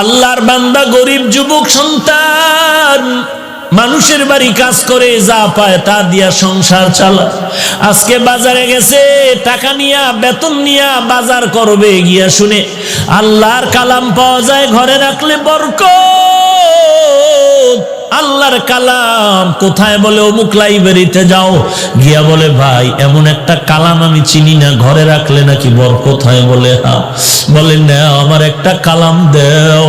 আল্লাহর বান্দা গরিব যুবক সন্তান মানুষের বাড়ি কাজ করে যা পায় তা দিয়া সংসার চালায়। আজকে বাজারে গেছে, টাকা নিয়া বেতন নিয়া বাজার করবে, গিয়া শুনে আল্লাহর কালাম পাওয়া যায়, ঘরে রাখলে বরকত। আল্লাহর কালাম কোথায়? বলে অমুক লাইব্রেরিতে যাও। গিয়া বলে ভাই এমন একটা কালাম আমি চিনি না, ঘরে রাখলে নাকি বরকত হয়। বলে হ্যাঁ। বলে না, আমার একটা কালাম দেও।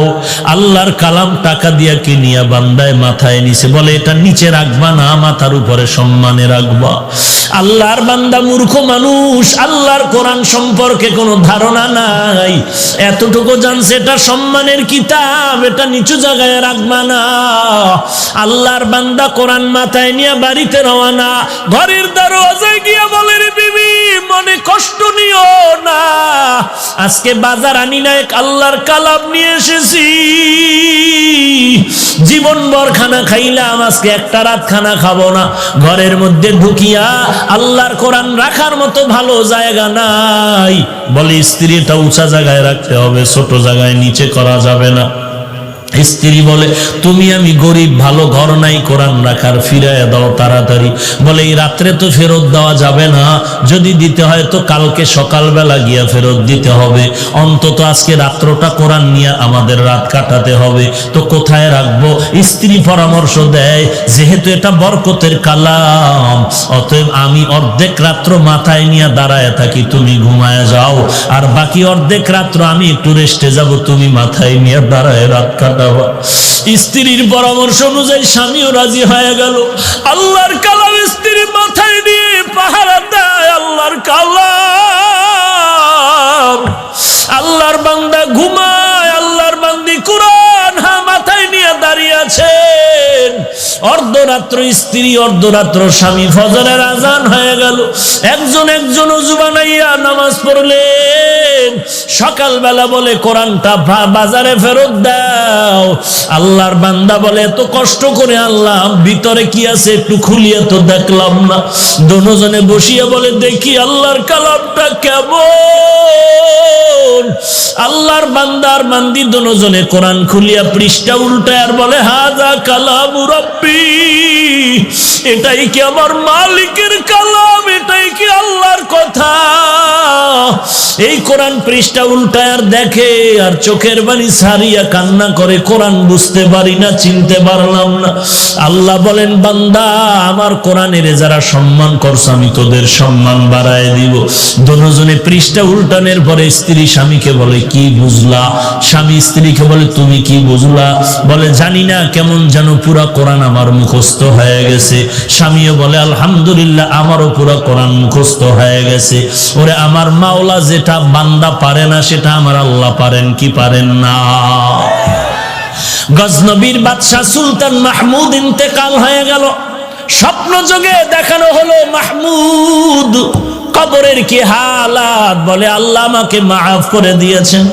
আল্লাহর কালাম টাকা দিয়া কিনিয়া বান্দায় মাথায় নিছে। বলে এটা নিচে রাখবা না, মাথার উপরে সম্মানে রাখবা। আল্লাহর বান্দা মূর্খ মানুষ, আল্লাহর কোরআন সম্পর্কে কোনো ধারণা নাই। এতটুকু জানছে এটা সম্মানের কিতাব, এটা নিচু জায়গায় রাখবা না। আল্লাহর বান্দা কোরআন মাথায় নিয়ে বাড়িতে রওনা। ঘরের দরওয়াজায় গিয়া বলে রে বিবি, মনে কষ্ট নিও না, আজকে বাজার আনি না, আল্লাহর কালাম নিয়ে এসেছি। জীবন ভর খানা খাইলাম, আজকে একটা রাত খানা খাবো না। ঘরের মধ্যে ঢুকিয়া আল্লাহর কোরআন রাখার মতো ভালো জায়গা নাই। বলে স্ত্রীটা উঁচা জায়গায় রাখতে হবে, ছোট জায়গায় নিচে করা যাবে না। স্ত্রী বলে তুমি আমি গরিব, ভালো ঘর নাই, কোরআন রাখার ফিরাইয়া দাও তাড়াতাড়ি। বলে এই রাত্রে তো ফেরত দেওয়া যাবে না, যদি দিতে হয় তো কালকে সকালবেলা গিয়া ফেরত দিতে হবে। অন্তত আজকে রাত্রটা কোরআন নিয়ে আমাদের রাত কাটাতে হবে, তো কোথায় রাখবো? স্ত্রী পরামর্শ দেয়, যেহেতু এটা বরকতের কালাম, অতএব আমি অর্ধেক রাত্র মাথায় নিয়ে দাঁড়ায় থাকি, তুমি ঘুমায় যাও, আর বাকি অর্ধেক রাত্র আমি একটু রেস্টে যাব, তুমি মাথায় নিয়ে দাঁড়ায় রাত কাটাও। স্ত্রীর পরামর্শ অনুযায়ী স্বামীও রাজি হয়ে গেল। আল্লাহর কালাম স্ত্রী মাথায় দিয়ে পাহারা দেয়। আল্লাহর কালাম, আল্লাহর বান্দা ঘুমায়, আল্লাহর বান্দি কোরআন মাথায় নিয়ে দাঁড়িয়ে আছেন। অর্ধরাত্র স্ত্রী, অর্ধরাত্র স্বামী। ফজরের আজান হয়ে গেল, একজন ওযু বানাইয়া নামাজ পড়লেন। সকালবেলা বলে কোরআনটা বাজারে ফেরত দাও। আল্লাহর বান্দা বলে এত কষ্ট করে আনলাম, ভিতরে কি আছে একটু খুলিয়ে তো দেখলাম না। দুজনে বসিয়া বলে দেখি আল্লাহর কালামটা কেমন। আল্লাহর বান্দার বান্দি দুজনে কোরআন খুলিয়া পৃষ্ঠা উল্টায় আর বলে হাযা কালামু রাব্বি, এটাই কি আমার মালিকের কালাম? এটাই কি আল্লাহর কথা? এই কোরআন পৃষ্ঠা উল্টায় আর দেখে, আর চোখের পানি ছাড়িয়া কান্না করে, কোরআন বুঝতে পারি না, চিনতে পারলাম না। আল্লাহ বলেন বান্দা, আমার কোরআনের যারা সম্মান করছে আমি তোদের সম্মান বাড়ায় দিব। দুজনে পৃষ্ঠা উল্টানোর পরে স্ত্রী স্বামীকে বলে কি বুঝলা? স্বামী স্ত্রীকে বলে তুমি কি বুঝলা? বলে জানি না, কেমন যেন পুরা কোরআন আমার মুখস্থ হয়ে গেছে। স্বামীও বলে আলহামদুলিল্লাহ, আমারও পুরা কোরআন মুখস্থ হয়ে গেছে। ওরে আমার মাওলা যেটা বান্দা পারে না, সেটা আমার আল্লাহ পারেন কি পারেন না? গজনবীর বাদশাহ সুলতান মাহমুদ ইন্তেকাল হয়ে গেল। স্বপ্ন যোগে দেখানো হলো মাহমুদ কবরের কি হালাত। বলে আল্লাহ আমাকে মাফ করে দিয়েছেন।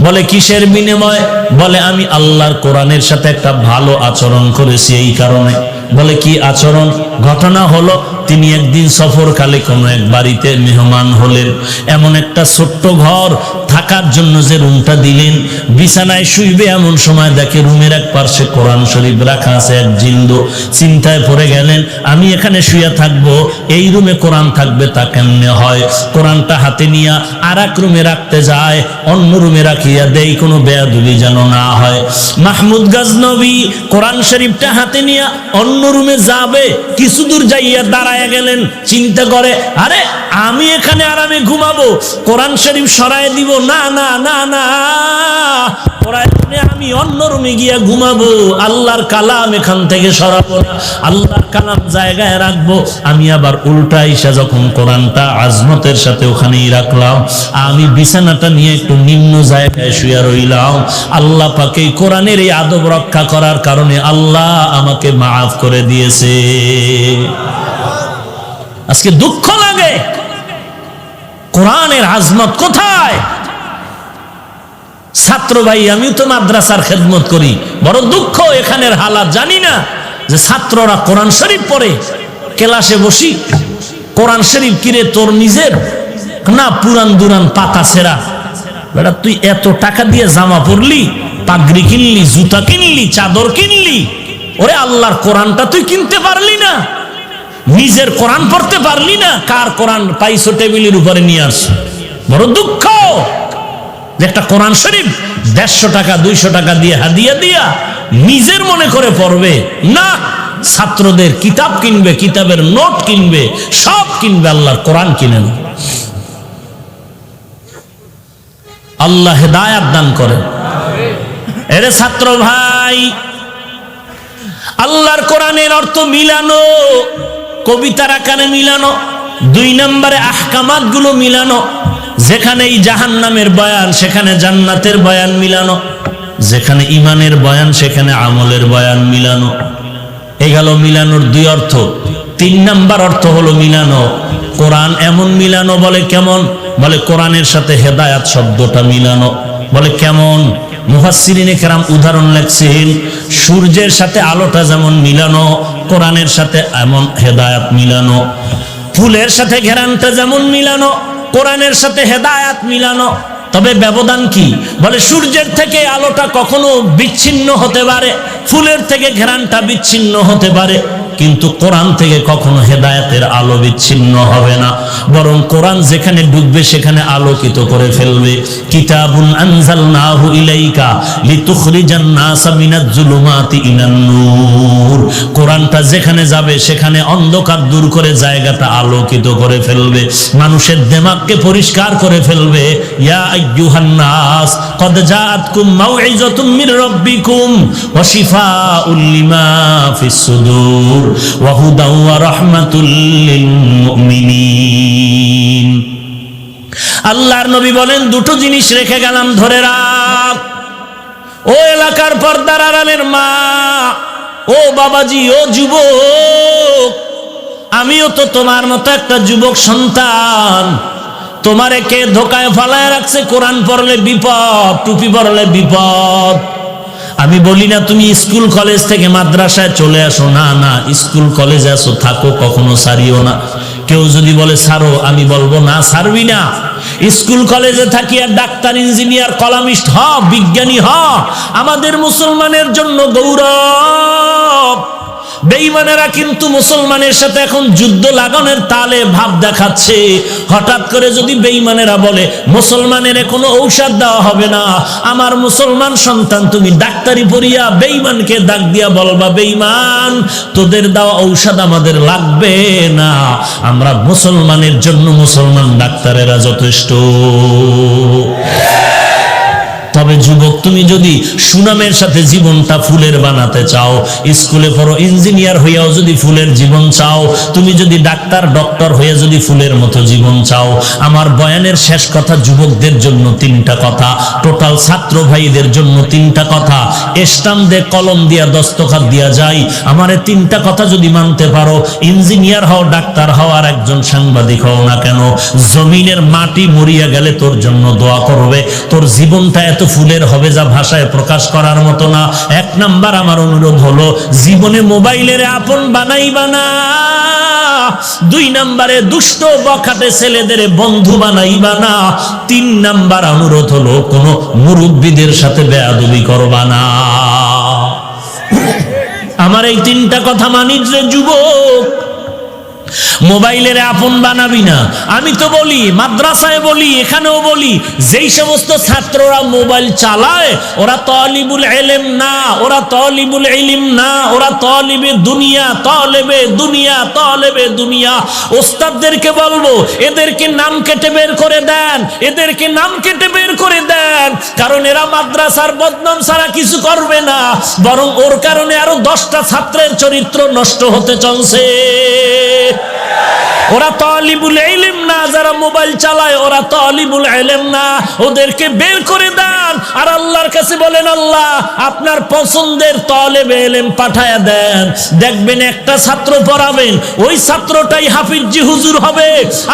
বলে কিসের বিনিময়? বলে আমি আল্লাহর কোরআনের সাথে একটা ভালো আচরণ করেছি এই কারণে। বলে কি আচরণ? ঘটনা হলো তিনি একদিন সফরকালে কোনো এক বাড়িতে মেহমান হলেন। এমন একটা ছোট্ট ঘর, থাকার জন্য যে রুমটা দিলেন, বিছানায় শুইবে এমন সময় দেখে রুমের এক পার্শ্বে কোরআন শরীফ রাখা আছে এক জিন্দো। চিন্তায় পড়ে গেলেন, আমি এখানে শুয়ে থাকবো, এই রুমে কোরআন থাকবে তা কেমনে হয়? কোরআনটা হাতে নিয়ে আর এক রুমে রাখতে যায়, অন্য রুমে রাখিয়া দেই, কোনো বেয়াদবি যেন না হয়। মাহমুদ গজনবী কোরআন শরীফটা হাতে নিয়ে অন্য রুমে যাবে, কিছু দূর যাইয়া দাঁড়ায় গেলেন। চিন্তা করে, আরে আমি এখানে আরামে ঘুমাবো, কোরআন শরীফ সরায় দিব? না না না না, আমি অন্য রুমে গিয়া ঘুমাবো, আল্লাহর কালাম এখান থেকে সরাবো না, আল্লাহর কালাম জায়গায় রাখবো। আমি আবার উল্টা এসে যখন কোরআনটা আজমতের সাথে ওখানেই রাখলাম, আমি বিছানাটা নিয়ে একটু নিম্ন জায়গায় শুয়ে রইলাম। আল্লাহ পাক এই কোরআনের এই আদব রক্ষা করার কারণে আল্লাহ আমাকে মাফ করে দিয়েছে। আজকে দুঃখ লাগে, কোরআনের আজমত কোথায়? ছাত্র ভাই, আমি তো মাদ্রাসার খেদমত করি, বড় দুঃখ এখানের হালাত জানি না যে ছাত্ররা কোরআন শরীফ পড়ে। ক্লাসে বসি, কোরআন শরীফ কিরে তোর নিজের না পুরান দুরান পাতা ছেঁড়া? বেটা তুই এত টাকা দিয়ে জামা পরলি, পাগড়ি কিনলি, জুতা কিনলি, চাদর কিনলি, ওরে আল্লাহর কোরআনটা তুই কিনতে পারলি না, নিজের কোরআন পড়তে পারলি না, কার কোরআন পাইছো টেবিলের উপরে নিয়ে আসছো। বড় দুঃখ যে একটা কোরআন শরীফ 150 টাকা 200 টাকা দিয়ে হাদিয়া দিয়া নিজের মনে করে পড়বে না, ছাত্রদের কিতাব কিনবে, কিতাবের নোট কিনবে, সব কিনবে, আল্লাহর কোরআন কিনে না। আল্লাহ হেদায়াত দান করেন। এরে ছাত্র ভাই, আল্লাহর কোরআনের অর্থ মিলানো, কবিতার আকারে মিলানো, 2 নম্বরে আহকামাত গুলো মিলানো, যেখানে এই জাহান্নামের বয়ান সেখানে জান্নাতের বয়ান মিলানো, যেখানে ইমানের বয়ান সেখানে আমলের বয়ান মিলানো। এই গেল মিলানোর 2 অর্থ। 3 নাম্বার অর্থ হলো মিলানো, কোরআন এমন মিলানো। বলে কেমন? বলে কোরআনের সাথে হেদায়াত শব্দটা মিলানো। বলে কেমন? মুফাসসিরিনে কেরাম উদাহরণ লেখছেন, সূর্যের সাথে আলোটা যেমন মিলানো, কোরআনের সাথে এমন হেদায়াত মিলানো। ফুলের সাথে ঘেরানটা যেমন মিলানো, কোরআনের সাথে হেদায়াত মিলানো। তবে ব্যবধান কি? বলে সূর্যের থেকে আলোটা কখনো বিচ্ছিন্ন হতে পারে, ফুলের থেকে ঘেরানটা বিচ্ছিন্ন হতে পারে, কিন্তু কোরআন থেকে কখনো হেদায়েতের আলো বিচ্ছিন্ন হবে না, বরং কোরআন যেখানে ডুববে সেখানে আলোকিত করে ফেলবে। কিতাবুন আনজালনাহু ইলাইকা লিতুখরিজান নাসা মিনাজ জুলুমাতি ইলান নূর। কোরআনটা যেখানে যাবে সেখানে অন্ধকার দূর করে জায়গাটা আলোকিত করে ফেলবে, মানুষের দিমাগকে পরিষ্কার করে ফেলবে। ইয়া আইয়ুহান নাস ক্বাদ জাআতকুম মাউইযাতুম মির রাব্বিকুম ওয়া শিফাউল লিমা ফিস সুদূর ওয়া হুদা ওয়া রাহমাতুল লিল মুমিনিন। আল্লাহর নবী বলেন, 2টো জিনিস রেখে গেলাম, ধরে রাখ। ও এলাকার পর্দার আড়ালের মা, ও বাবাজি, ও যুবক, আমিও তো তোমার মতো একটা যুবক সন্তান। তোমারে কে ধোকায় ফালায় রাখছে? কোরআন পড়লে বিপদ, টুপি পড়লে বিপদ। আমি বলি না তুমি স্কুল কলেজ থেকে মাদ্রাসায় চলে আসো, না না, স্কুল কলেজে আসো, থাকো, কখনো ছাড়িও না। কেউ যদি বলে ছাড়ো, আমি বলবো না, ছাড়বি না। স্কুল কলেজে থাকি আর ডাক্তার, ইঞ্জিনিয়ার, কলামিস্ট হ, বিজ্ঞানী হ, আমাদের মুসলমানের জন্য গৌরব। বেঈমানেরা কিন্তু মুসলমানের সাথে এখন যুদ্ধ লাগানোর তালে ভাব দেখাচ্ছে। হঠাৎ করে যদি বেঈমানেরা বলে মুসলমানের কোনো ঔষধ দেওয়া হবে না, আমার মুসলমান সন্তান তুমি ডাক্তারি পড়িয়া বেঈমানকে ডাক দিয়া বলবা, বেঈমান তোদের দেওয়া ঔষধ আমাদের লাগবে না, আমরা মুসলমানের জন্য মুসলমান ডাক্তারেরা যথেষ্ট। তবে যুবক, তুমি যদি সুনামের সাথে জীবনটা ফুলের বানাতে চাও, স্কুলে পড়ো, ইঞ্জিনিয়ার হইয়াও যদি ফুলের জীবন চাও, তুমি যদি ডক্টর হয়ে যদি ফুলের মতো জীবন চাও, আমার বয়ানের শেষ কথা যুবকদের জন্য 3টা কথা, টোটাল ছাত্র ভাইদের জন্য 3টা কথা, স্টাম্প দিয়ে কলম দিয়া দস্তখত দিয়া যায়। আমার 3টা কথা যদি মানতে পারো, ইঞ্জিনিয়ার হও, ডাক্তার হও, আর একজন সাংবাদিক হও না কেন, জমিনের মাটি মরিয়া গেলে তোর জন্য দোয়া করবে। তোর জীবনটা এত ফুলের হবে যা ভাষায় প্রকাশ করার মতো না। 1 নাম্বার আমার অনুরোধ হলো, জীবনে মোবাইলের আপন বানাইবা না। 2 নাম্বারে দুষ্ট বখাটে ছেলেদের বন্ধু বানাইবা না। 3 নাম্বার অনুরোধ হলো, কোন মুরব্বীদের সাথে বেয়াদবি করবা না। আমার এই 3টা কথা মানিস রে যুবক। মোবাইলের আপন বানাবি না। আমি তো বলি, মাদ্রাসায় বলি, এখানেও বলি, যেই সমস্ত ছাত্ররা মোবাইল চালায় ওরা তালিবুল ইলম না, ওরা তালিবুল ইলম না, ওরা তালিবে দুনিয়া, তালেবে দুনিয়া, তালেবে দুনিয়া। ওস্তাদদেরকে বলবো, এদেরকে নাম কেটে বের করে দেন, এদেরকে নাম কেটে বের করে দেন, কারণ এরা মাদ্রাসার বদনাম ছাড়া কিছু করবে না, বরং ওর কারণে আরো 10টা ছাত্রের চরিত্র নষ্ট হতে চলছে। ওরা তালিবুল ইলম না, যারা মোবাইল চালায় ওরা তালিবুল ইলম না, ওদেরকে বের করে দেন। আর আল্লাহর কাছে বলেন, আল্লাহ আপনার পছন্দের তালেবে ইলম পাঠায়া দেন। দেখবেন একটা ছাত্র পড়াবেন, ওই ছাত্রটাই হাফিজি হুজুর হবে,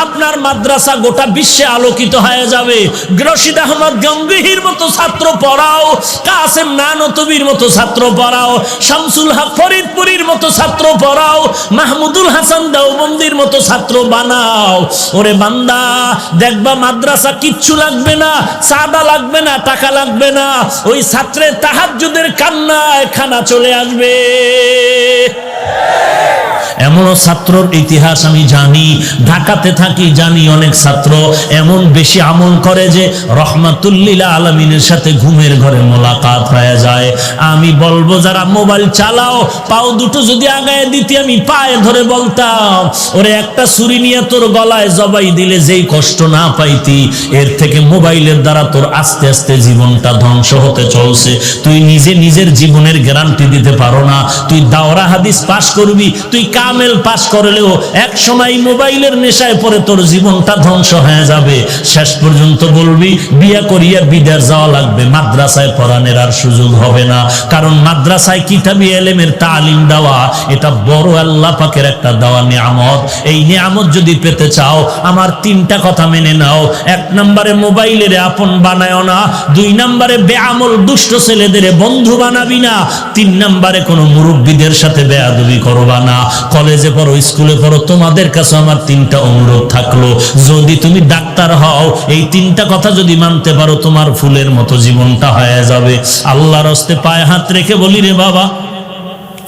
আপনার মাদ্রাসা গোটা বিশ্বে আলোকিত হয়ে যাবে। রশিদ আহমদ গঙ্গোহীর মতো ছাত্র পড়াও, কাসেম নানতবির মতো ছাত্র পড়াও, শামসুল হক ফরিদপুরীর মতো ছাত্র পড়াও, মাহমুদুল হাসান দাও পয়সাবন্দির মতো ছাত্র বানাও। ওরে বান্দা, দেখবা মাদ্রাসা কিচ্ছু লাগবে না, চাঁদা লাগবে না, টাকা লাগবে না, ওই ছাত্রের তাহাজ্জুদের কান্নায় খানা চলে আসবে। এমনও ছাত্রর ইতিহাস আমি জানি, ঢাকাতে থাকি, জানি অনেক ছাত্র এমন বেশি আমল করে যে রহমাতুল্লিল আলামিনের সাথে ঘুমের ঘরে মোলাকাত হয়ে যায়। আমি বলবো যারা মোবাইল চালাও, পাও দুটো যদি আগায় দিতে আমি পায়ে ধরে বলতাম, ওরে একটা ছুরি নিয়ে তোর গলায় জবাই দিলে যেই কষ্ট না পাইতি, এর থেকে মোবাইলের দ্বারা তোর আস্তে আস্তে জীবনটা ধ্বংস হতে চলছে। তুই নিজে নিজের জীবনের গ্যারান্টি দিতে পারো না। তুই দাওরা হাদিস পাশ করবি, তুই কামেল পাশ করলেও এক সময় মোবাইলের নেশায় পড়ে তোর জীবনটা ধ্বংস হয়ে যাবে। শেষ পর্যন্ত বলবি বিয়া করিয়া বিদেশ যাওয়া লাগবে, মাদ্রাসায় পড়ানোর আর সুযোগ হবে না। কারণ মাদ্রাসায় কিতাবি ইলমের তালিম দেওয়া এটা বড় আল্লাহ পাকের একটা দেওয়া নিয়ামত। এই নিয়ামত যদি পেতে চাও আমার তিনটা কথা মেনে নাও। এক নম্বরে মোবাইলের আপন বানায়ও না, দুই নম্বরে বেআমল দুষ্ট ছেলেদের বন্ধু বানাবি না, তিন নম্বরে কোনো মুরব্বীদের সাথে বেয়াদবি করবা না। কলেজে পড়ো, স্কুলে পড়ো, তোমাদের কাছে আমার তিনটা অনুরোধ থাকলো, যদি তুমি ডাক্তার হও এই তিনটা কথা যদি মানতে পারো তোমার ফুলের মতো জীবনটা হয়ে যাবে। আল্লাহর হস্তে পায়ে হাত রেখে বলি রে বাবা,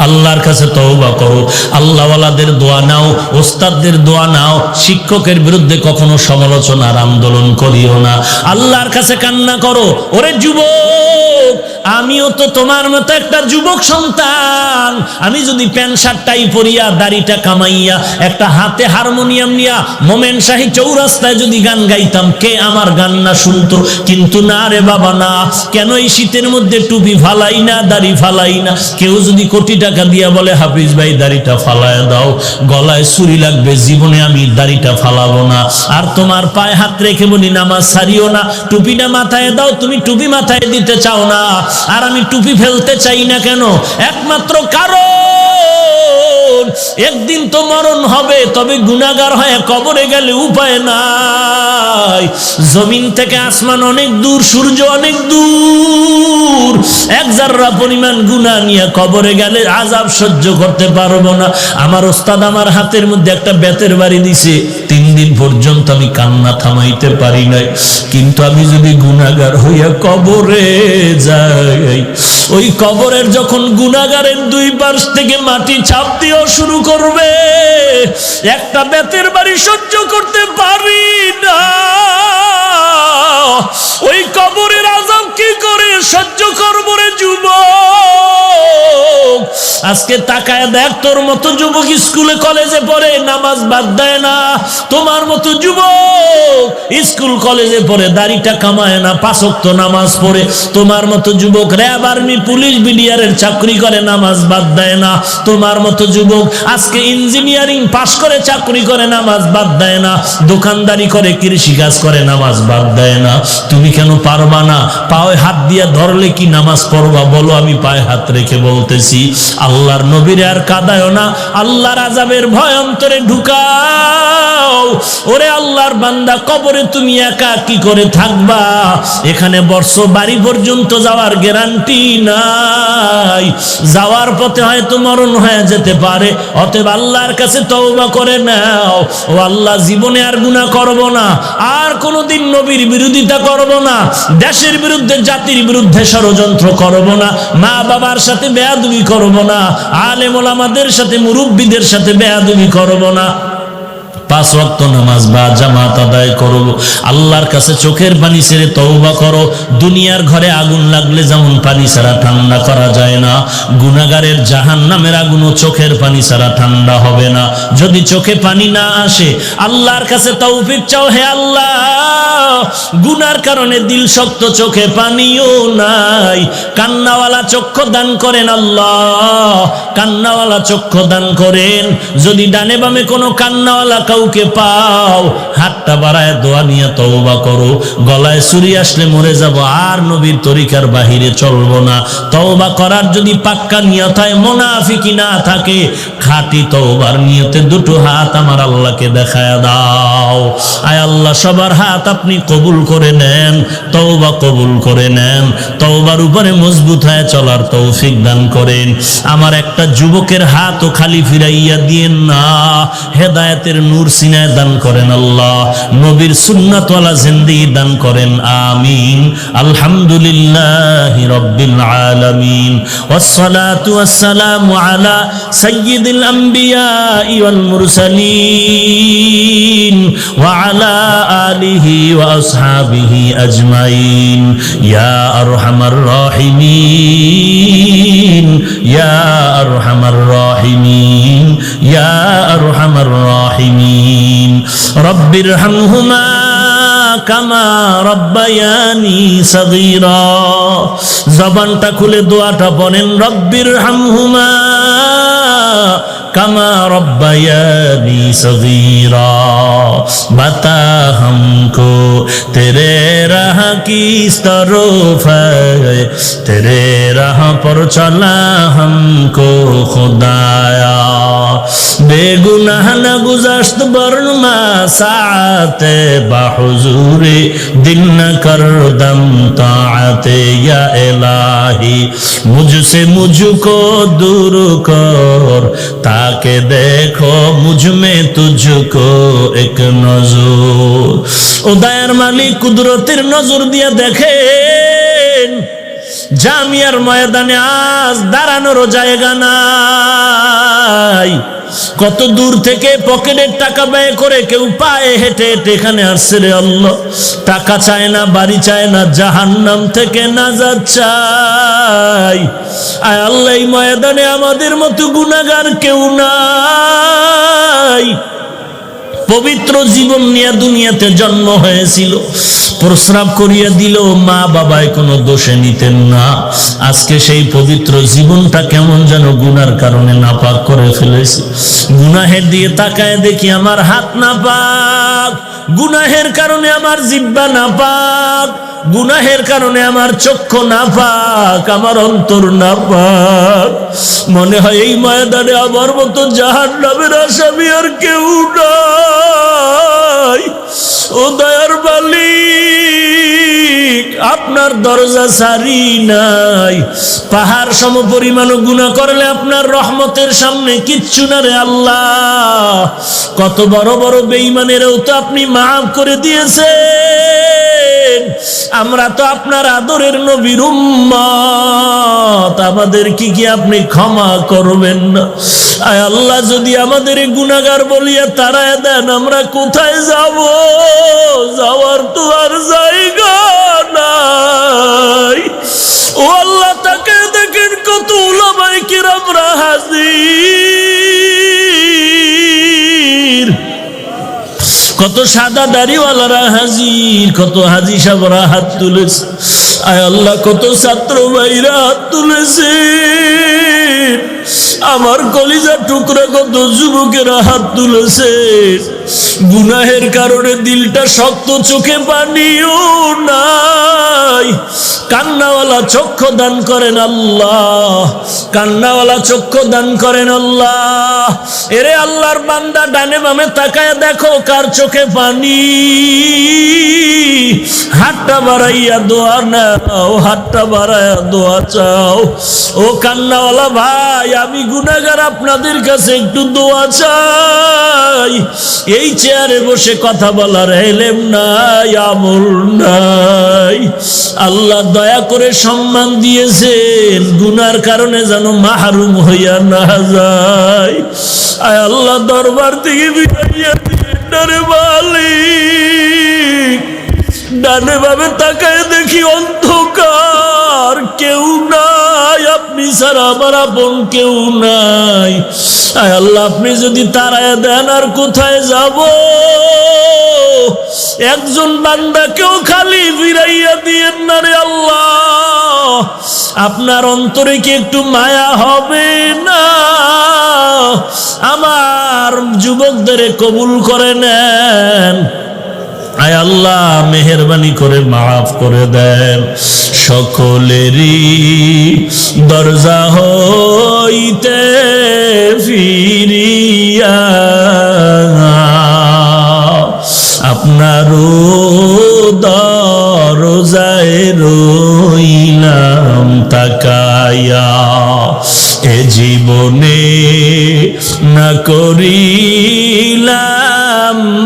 আল্লাহর কাছে তওবা করো, আল্লাহওয়ালাদের দোয়া নাও, ওস্তাদদের দোয়া নাও, শিক্ষকের বিরুদ্ধে কখনো সমালোচনার আন্দোলন করিও না, আল্লাহর কাছে কান্না করো। ওরে যুবক, আমিও তো তোমার মতো একটা যুবক সন্তান। আমি যদি প্যান্ট শার্ট টাই পরিয়া দাড়িটা কামাইয়া একটা হাতে হারমোনিয়াম নিয়া মোমেন শাহী চৌরাস্তায় যদি গান গাইতাম, কে আমার গান না শুনতো? কিন্তু না রে বাবা না। কেন এই শীতের মধ্যে টুপি ফালাই না, দাড়ি ফালাই না? কেউ যদি কোটি টাকা দিয়া বলে হাফিজ ভাই দাড়িটা ফালায় দাও, গলায় ছুরি লাগবে, জীবনে আমি দাড়িটা ফালাবো না। আর তোমার পায়ে হাত রেখে বলি নামাজ ছাড়িও না, টুপিটা মাথায় দাও, তুমি টুপি মাথায় দিতে চাও না, আর আমি টুপি ফেলতে চাই না কেন? একমাত্র কারণ একদিন তো মরণ হবে, তবে গুনাহগার হয়ে কবরে গেলে উপায় নাই। জমিন থেকে আসমান অনেক দূর, সূর্য অনেক দূর, এক জাররা পরিমাণ গুনাহ নিয়ে কবরে গেলে আযাব সহ্য করতে পারবো না। আমার ওস্তাদ আমার হাতের মধ্যে একটা বেতের বাড়ি দিছে, 3 দিন পর্যন্ত আমি কান্না থামাইতে পারি নাই। কিন্তু আমি যদি গুনাহগার হইয়া কবরে যাই, ওই কবরের যখন গুনাহগারের দুই পাশ থেকে মাটি চাপ দিয়েও শুরু করবে, একটা বেতের বাড়ি সহ্য করতে পারি না। ওই কবরের আযাব কি করে সহ্য করবো রে যুবক? আজকে তাকায় দেখ, তোর মতো যুবক স্কুলে কলেজে পড়ে, নামাজ বাদ দেয় না। তোমার মতো যুবক স্কুল কলেজে পড়ে, দাড়িটা কামায় না, 5 ওয়াক্ত নামাজ পড়ে। তোমার মতো যুবক র্যাব, আর্মি, পুলিশ, বিডিআরের চাকরি করে, নামাজ বাদ দেয় না। তোমার মতো যুবক আজকে ইঞ্জিনিয়ারিং পাশ করে চাকরি করে, নামাজ বাদ দেয় না। দোকানদারি করে, কৃষি কাজ করে, নামাজ বাদ দেয় না। তুমি কেন পারবা না? পায়ে হাত দিয়ে ধরলে কি নামাজ পড়বা? বলো, আমি পায়ে হাত রেখে বলতেছি, আল্লাহর নবীরে আর কাঁদায়ও না, আল্লাহর আযাবের ভয় অন্তরে ঢুকাও। ওরে আল্লাহর বান্দা, কবরে তুমি একা কি করে থাকবা? এখানে বর্ষ বাড়ি পর্যন্ত যাওয়ার গ্যারান্টি নাই, যাওয়ার পথে হয়তো মরণ হয়ে যেতে পারে। অতএব আল্লাহর কাছে তওবা করে নাও, ও আল্লাহ জীবনে আর গুনাহ করব না, আর কোনোদিন নবীর বিরোধিতা করব না, দেশের বিরুদ্ধে, জাতির বিরুদ্ধে ষড়যন্ত্র করব না, মা বাবার সাথে বেয়াদবি করব না, আলেম ওলামাদের সাথে, মুরব্বীদের সাথে বেয়াদবি করব না। 5 ওয়াক্ত নামাজ বা জামাত আদায় করো। আল্লাহর কাছে চোখের পানি ছেড়ে তওবা করো। দুনিয়ার ঘরে আগুন লাগলে যেমন পানি ছাড়া ঠান্ডা করা যায় না, গুনাহগারের জাহান্নামের আগুনও চোখের পানি ছাড়া ঠান্ডা হবে না। যদি চোখে পানি না আসে, আল্লাহর কাছে তৌফিক চাও, হে আল্লাহ, গুনার কারণে দিল শক্ত, চোখে পানিও নাই, কান্নাওয়ালা চক্ষু দান করেন আল্লাহ, কান্নাওয়ালা চক্ষু দান করেন। যদি ডানে বামে কোনো কান্নাওয়ালা কাউকে পাও, হাতটা বাড়ায় দোয়া নিয়ে তওবা করো। গলায় ছুরি আসলে মরে যাব, আর নবীর তরিকার বাহিরে চলবো না। তওবা করার যদি পাক্কা নিয়ত হয়, মুনাফিকি না থাকে, খাঁটি তওবার নিয়তে দুটো হাত আমার আল্লাহকে দেখায়া দাও। আয় আল্লাহ, সবার হাত আপনি কবুল করে নেন, তওবা কবুল করে নেন, তওবার উপরে মজবুত হয়ে চলার তৌফিক দান করেন। আমার একটা যুবকের হাতও খালি ফিরাইয়া দিয়েন না, হেদায়েতের নূর সিনায় দান করেন আল্লাহ, নবীর সুন্নাতওয়ালা জিন্দেগি দান করেন, আমিন। আলহামদুলিল্লাহি রাব্বিল আলামিন, ওয়াসসালাতু ওয়াসসালামু আলা সাইয়্যিদিল আম্বিয়া ওয়াল মুরসালিন ওয়া আলা আলিহি ওয়া আসহাবিহি আজমাইন, ইয়া আরহামার রাহিমিন, ইয়া আরহামার রাহিমিন, ইয়া আরহামার রাহিমিন। রব্বিরহামহুমা কামা রব্বায়ানি সগীরা। জবানটা খুলে দোয়াটা পড়েন, রব্বিরহামহুমা কামা রব্বায়ানি সগীরা। বাতা हमको तेरे राह की तरफ है, तेरे राह पर चला हमको खुदाया। बेगुनाह न गुज़श्त बरनमा साते बाहुजूरे, दिल न कर दम ताअते या इलाही। मुझसे मुझको दूर कर ताके देखो मुझ में तुझको एक नजर। ও দয়ার মালিক, কুদরতের নজর দিয়া দেখেন, জামিয়ার ময়দানে আজ দাঁড়ানোরও জায়গা নাই। কত দূর থেকে পকেটের টাকা ব্যয় করে কেউ পায়ে হেঁটে হেঁটে এখানে আসছে রে আল্লাহ। টাকা চায় না, বাড়ি চায় না, জাহান্নাম থেকে নাজাত চাই। আয় আল্লাহ, এই ময়দানে আমাদের মতো গুনাহগার কেউ নাই। পবিত্র জীবন নিয়ে দুনিয়াতে জন্ম হয়েছিল, প্রস্রাব করিয়া দিল, মা বাবায় কোনো দোষে নিতেন না। আজকে সেই পবিত্র জীবনটা কেমন যেন গুনার কারণে নাপাক করে ফেলেছে। গুনাহের দিয়ে তাকায় দেখি আমার হাত নাপাক, গুনাহের কারণে আমার জিহ্বা নাপাক, গুনাহের কারণে আমার চক্ষু নাপাক, আমার অন্তর নাপাক। মনে হয় এই ময়দানে আমার মতো জাহান্নামের আসামি আর কেউ নাই। ও দয়ার মালিক, আপনার দরজা সারি নাই। পাহাড় সম পরিমাণ গুনাহ করলে আপনার রহমতের সামনে কিচ্ছু না রে আল্লাহ। কত বড় বড় বেঈমানেরও তো আপনি মাফ করে দিয়েছেন। আমরা তো আপনার আদরের নবীর উম্মত, আমাদের কি আপনি ক্ষমা করবেন না? আয় আল্লাহ, যদি আমাদের গুনাহগার বলিয়া তাড়ায় দেন, আমরা কোথায় যাব? যাওয়ার তো আর জায়গা নাই। ও আল্লাহ, তাকে দেখেন কত উলামায়ে কিরামরা হাজির, কত সাদা দাড়িওয়ালারা হাজির, কত হাজি সাহেবরা হাত তুলেছে। আয় আল্লাহ, কত ছাত্র ভাইরা হাত তুলেছে। আমার কলিজার টুকরা কত যুবকেরা হাত তুলেছে। গুনাহের কারণে দিলটা শক্ত, চোখে পানিও নাই। কান্নাওয়ালা চক্ষু দান করেন আল্লাহ, কান্নাওয়ালা চক্ষু দান করেন আল্লাহ। এরে আল্লাহর বান্দা, ডানে বামে তাকায় দেখো কার চোখে পানি। হাতটা বাড়াইয়া দোয়া নাও, হাতটা বাড়াইয়া দোয়া চাও। ও কান্নাওয়ালা ভাই, আমি গুনাহগার, আপনাদের কাছে একটু দোয়া চাই। এই চেয়ারে বসে কথা বলার এলেম নাই, আমল নাই। আল্লাহ দয়া করে সম্মান দিয়েছেন, গুনার কারণে যেন মাহরুম হইয়া না যায়। আয় আল্লাহ, দরবার থেকে বিদাইয়া দিয়েন রে মালিক। ডানে ভাবে তাকায় দেখি অন্ধকার, কেউ নাই, আপনি ছাড়া আমার আপন কেউ নাই। আয় আল্লাহ, আপনি যদি তাড়ায় দেন আর কোথায় যাব? একজন বান্দাকেও খালি ফিরাইয়া দিয়েন না রে আল্লাহ। আপনার অন্তরে কি একটু মায়া হবে না? আমার যুবকদের কবুল করে নেন। আয় আল্লাহ, মেহেরবানি করে মাফ করে দেন। সকলেরই দরজা হইতে ফিরিয়া আপনারও দরজায় রইলাম তাকায়া এ জীবনে না করিলাম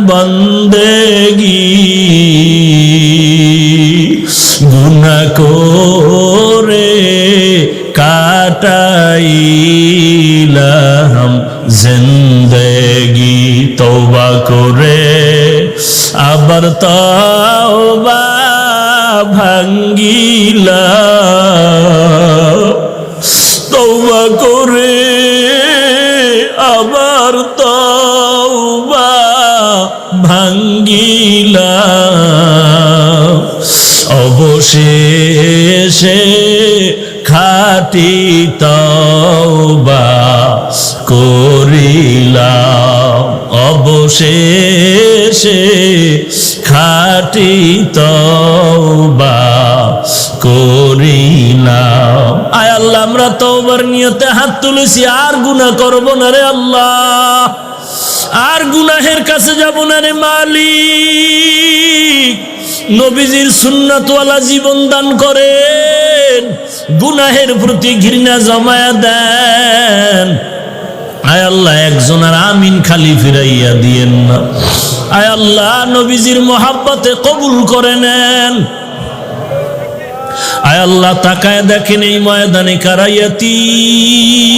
বন্দেগী গুনাহ করে কাটাইলাম জিন্দেগি তওবা করে আবার তওবা ভাঙ্গিলাম তওবা করে আবার তওবা ভাঙ্গিলাম অবশেষে খাঁটি তওবা করিলাম অবশেষে খাঁটি তওবা করিলাম আয় আল্লাহ আমরা তওবার নিয়তে হাত তুলেছি আর গুনাহ করব না রে আল্লাহ আর গুনাহের কাছে যাব না রে মালিক নবীজির সুন্নাতওয়ালা জীবন দান করেন গুনাহের প্রতি ঘৃণা জমায়া দেন আয় আল্লাহ একজন আর আমিন খালি ফিরাইয়া দিয়েন না আয় আল্লাহ নবীজির মহাব্বতে কবুল করে নেন আয় আল্লাহ তাকায় দেখেন এই ময়দানে কারা ইয়াতীম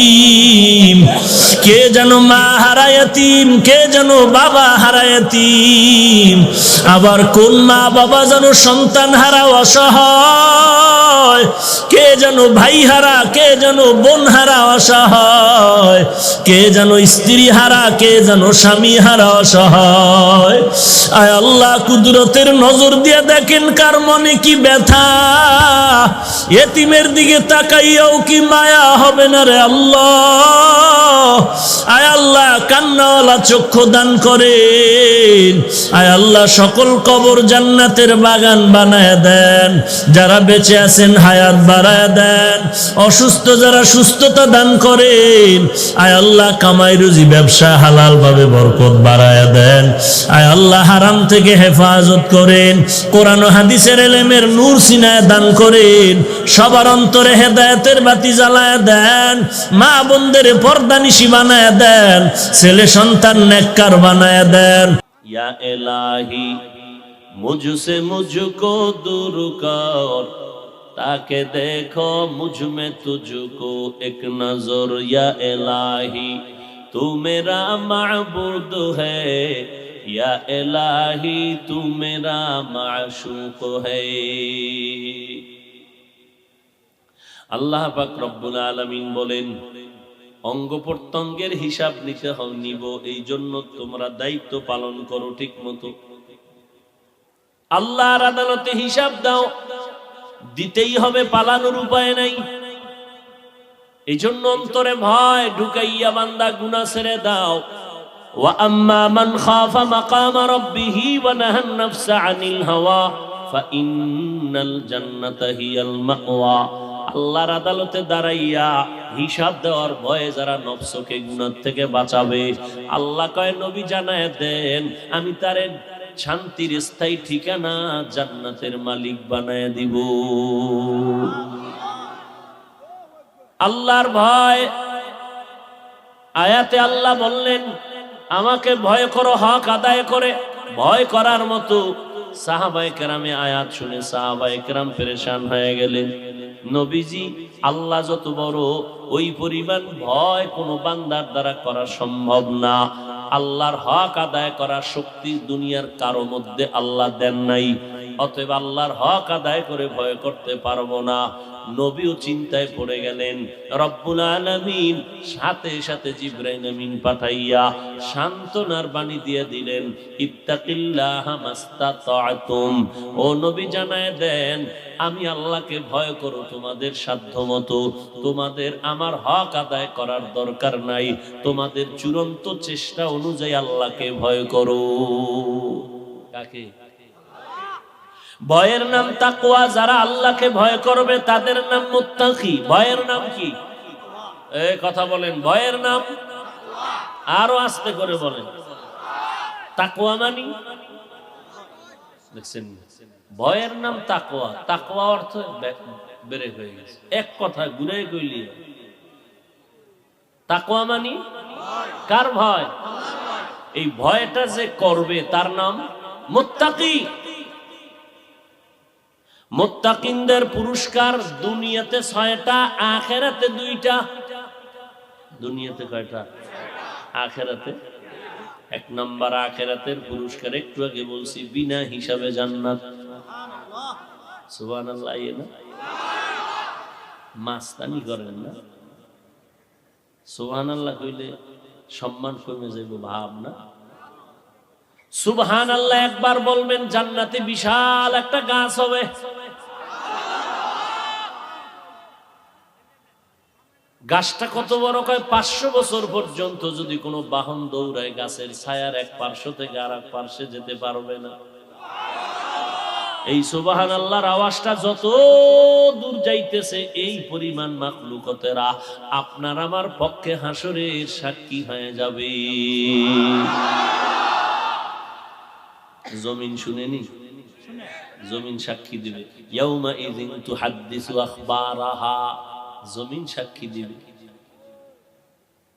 কে যেন মা হারা ইয়াতীম কে যেন বাবা হারা ইয়াতীম আবার কোন মা বাবা যেন সন্তান হারা অসহায় কে যেন ভাই হারা কে যেন বোন হারা অসহায় কে যেন স্ত্রী হারা কে যেন স্বামী হারা অসহায় আয় আল্লাহ কুদরতের নজর দিয়ে দেখেন কার মনে কি ব্যথা এতিমের দিকে তাকাইয়াও কি মায়া হবে না রে আল্লাহ আয় আল্লাহ কান্নাওয়ালা চক্ষু দান করেন আয় আল্লাহ সকল কবর জান্নাতের বাগান বানায় দেন যারা বেঁচে আছেন হায়াত বাড়ায় দেন অসুস্থ যারা সুস্থতা দান করেন আয় আল্লাহ কামাই রুজি ব্যবসা হালাল ভাবে বরকত বাড়ায় দেন আয় আল্লাহ হারাম থেকে হেফাজত করেন কোরআন ও হাদিসের ইলমের নূর সিনায় দান করেন সবার অন্তরে হেদায়েতের বাতি জ্বালায় দেন মা বোনদের পর্দানিশী বানায় দেন ছেলে সন্তান নেককার বানায় দেন ইয়া ইলাহি মুঝসে মুঝকো दूर कर ताके देखो मुझ में तुझको एक नजर या इलाही तू मेरा माबूद है या इलाही तू मेरा माशूक है আল্লাহ পাক রব্বুল আলামিন বলেন অঙ্গ প্রত্যঙ্গের হিসাব নিতে নিব এই জন্য তোমরা দায়িত্ব পালন করো ঠিক মতো আল্লাহর আদালতে হিসাব দাও দিতেই হবে পালানোর উপায় নাই এই জন্য অন্তরে ভয় ঢুকাইয়া বান্দা গুনাহ ছেড়ে দাও ওয়া আম্মা মান খাফা মাকামা রাব্বিহি ওয়া নাহান নাফসা আনিল হাওয়া ফা ইন্নাল জান্নাতা হিয়াল মাওয়া আল্লাহর আদালতে দাঁড়াইয়া হিসাব দেওয়ার ভয়ে যারা নফসকে গুনাহ থেকে বাঁচাবে আল্লাহ কয় নবী জানায় দেন আমি তারে শান্তির স্থায়ী ঠিকানা জান্নাতের মালিক বানায় দিব আল্লাহর ভয় আয়াতে আল্লাহ বললেন আমাকে ভয় করো হক আদায় করে ভয় করার মতো সাহাবায়ে কেরামে আয়াত শুনে সাহাবায়ে কেরাম পেরেশান হয়ে গেলেন নবীজি আল্লাহ যত বড় ওই পরিমাণ ভয় কোনো বান্দার দ্বারা করা সম্ভব না আল্লাহর হক আদায় করার শক্তি দুনিয়ার কারো মধ্যে আল্লাহ দেন নাই অতএব আল্লাহর হক আদায় করে ভয় করতে পারবো না নবীও চিন্তায় পড়ে গেলেন রব্বুল আলামিন সাথে সাথে জিবরাইল আমিন পাঠাইয়া সান্ত্বনার বাণী দিয়ে দিলেন ইত্তাকিল্লাহা মাস্তাতা'তুম ও নবী জানায় দেন আমি আল্লাহকে ভয় করো তোমাদের সাধ্যমতো তোমাদের আমার হক আদায় করার দরকার নাই তোমাদের চূড়ান্ত চেষ্টা অনুযায়ী আল্লাহকে ভয় করো কাকে ভয়ের নাম তাকওয়া যারা আল্লাহকে ভয় করবে তাদের নাম মুত্তাকি ভয়ের নাম কি এই কথা বলেন ভয়ের নাম আরো আস্তে করে বলেন, তাকওয়া মানি? দেখছেন, ভয়ের নাম তাকওয়া। তাকওয়া অর্থ বেড়ে হয়ে গেছে, এক কথা ঘুরে কইলি। তাকওয়া মানি কার ভয়? এই ভয়টা যে করবে তার নাম মুত্তাকি। মুত্তাকিনদের পুরস্কার দুনিয়াতে 6টা, আখিরাতে 2টা। দুনিয়াতে কয়টা? আখিরাতে 1 নাম্বার। আখিরাতের পুরস্কার একটু আগে বলছি, বিনা হিসাবে জান্নাত। সুবহানাল্লাহ। না মাস্তানি করেন না, সুবহানাল্লাহ কইলে সম্মান কমে যাইব ভাব না। সুবহানাল্লাহ একবার বলবেন, জান্নাতে বিশাল একটা গাছ হবে। গাছটা কত বড়? কয় 500 বছর পর্যন্ত যদি কোনো বাহন দৌড়ায়, গাছের ছায়ার এক পার্শ্ব থেকে আর এক পার্শ্বে যেতে পারবে না। এই সুবহানাল্লাহর আওয়াজটা যত দূর যাইতেছে, এই পরিমাণ মাখলুকতেরা আপনার আমার পক্ষে হাসরের সাক্ষী হয়ে যাবে। জমিন শুনেনি? জমিন সাক্ষী দিবে। ইয়াউমা ইযিন তুহাদ্দিসু আখবারাহা। জমিন সাক্ষী দিবে,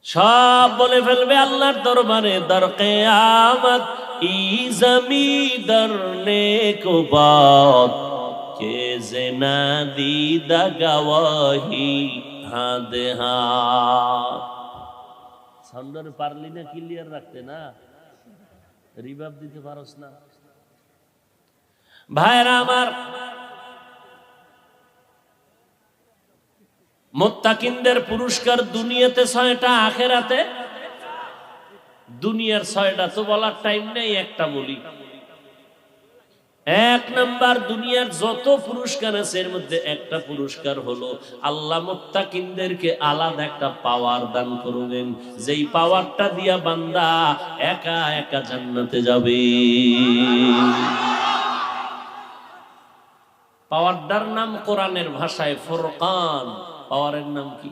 সব বলে ফেলবে আল্লাহর দরবারে। দর কিয়ামত ই জমিদার নেকো বাত কে জেনা দিদা গওয়াহি হাদ হাত। সাউন্ডার পারলি না ক্লিয়ার রাখতে? না রিভাব দিতে পারোস না? ভাইরা আমার, মুত্তাকিনদের পুরস্কার দুনিয়াতে 6টা, আখিরাতে। দুনিয়ার 6টা তো বলার টাইম নেই, একটা বলি। 1 নাম্বার, দুনিয়ার যত পুরস্কার আছে এর মধ্যে একটা পুরস্কার হলো আল্লাহ মুত্তাকিনদেরকে আলাদা একটা পাওয়ার দান করবেন, যেই পাওয়ারটা দিয়া বান্দা একা একা জান্নাতে যাবে। পাওয়ারটার নাম কোরআনের ভাষায় ফুরকান। পাওয়ারের নাম কি?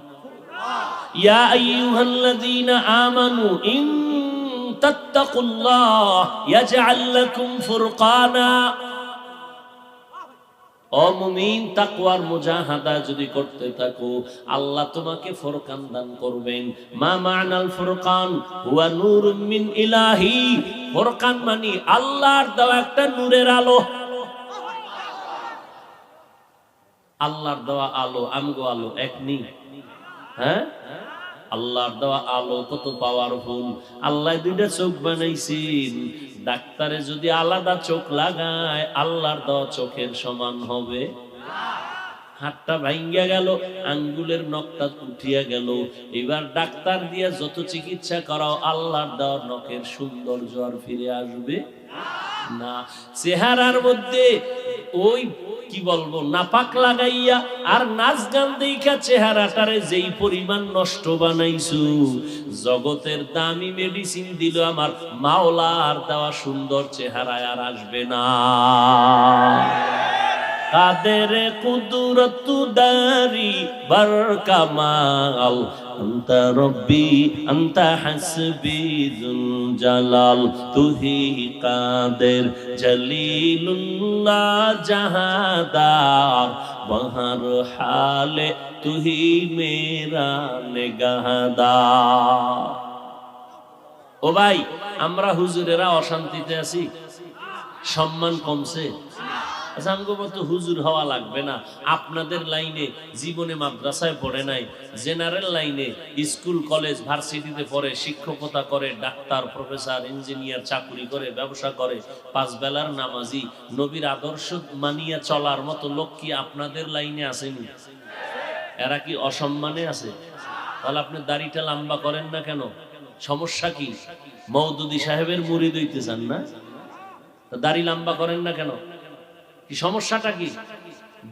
ইয়া আইয়ুহাল্লাযীনা আমানু ইন তাত্তাকুল্লাহ ইয়াজআল লাকুম ফুরকানা। ও মুমিন, তাকওয়ার মুজাহাদা যদি করতে থাকো, আল্লাহ তোমাকে ফুরকান দান করবেন। মা মা'নাল ফুরকান হুয়া নূরুম মিন ইলাহি। ফুরকান মানে আল্লাহর দেওয়া একটা নূরের আলো। আল্লাহর দেওয়া আলো, আমগো আলো এক নি? হ্যাঁ, আল্লাহর দেওয়া আলো কত পাওয়ারফুল। আল্লাহ 2টা চোখ বানাইছেন। ডাক্তারে যদি আলাদা চোখ লাগায়, আল্লাহর দেওয়া চোখের সমান হবে? হাতটা ভাঙ্গিয়া গেল, আঙ্গুলের নখটা উঠিয়া গেল, এবার ডাক্তার দিয়ে যত চিকিৎসা করাও, আল্লাহর দেওয়া নখের সৌন্দর্য আর ফিরে আসবে না। চেহারার মধ্যে ওই কি বলবো, নাপাক লাগাইয়া আর নাচ গান দেখা চেহারাটারে যেই পরিমাণ নষ্ট বানাইছু, জগতের দামি মেডিসিন দিল আমার মাওলার দেওয়া সুন্দর চেহারায় আর আসবে না। কাদের কুদরত দারি বার কামাল, আনতা রব্বি আনতা হাসবি যুল জালাল। তুহি কাদের জলিলুল্লাহ জাহাদার, বহর হালে তুহি মেরা নিগাহদার। ও ভাই, আমরা হুজুরেরা অশান্তিতে আছি, সম্মান কমছে। আমগো মতো হুজুর হওয়া লাগবে না। আপনাদের লাইনে জীবনে মাদ্রাসায় পড়ে নাই, জেনারেল লাইনে স্কুল কলেজ ভার্সিটিতে পড়ে, শিক্ষকতা করে, ডাক্তার প্রফেসর ইঞ্জিনিয়ার চাকরি করে, ব্যবসা করে, 5 বেলার নামাজি, নবীর আদর্শ মানিয়া চলার মতো লোক কি আপনাদের লাইনে আসেনি? এরা কি অসম্মানে আছে? তাহলে আপনি দাড়িটা লম্বা করেন না কেন? সমস্যা কি? মওদুদি সাহেবের মুরিদ হইতে চান না? দাড়ি লম্বা করেন না কেন? কি সমস্যাটা কি?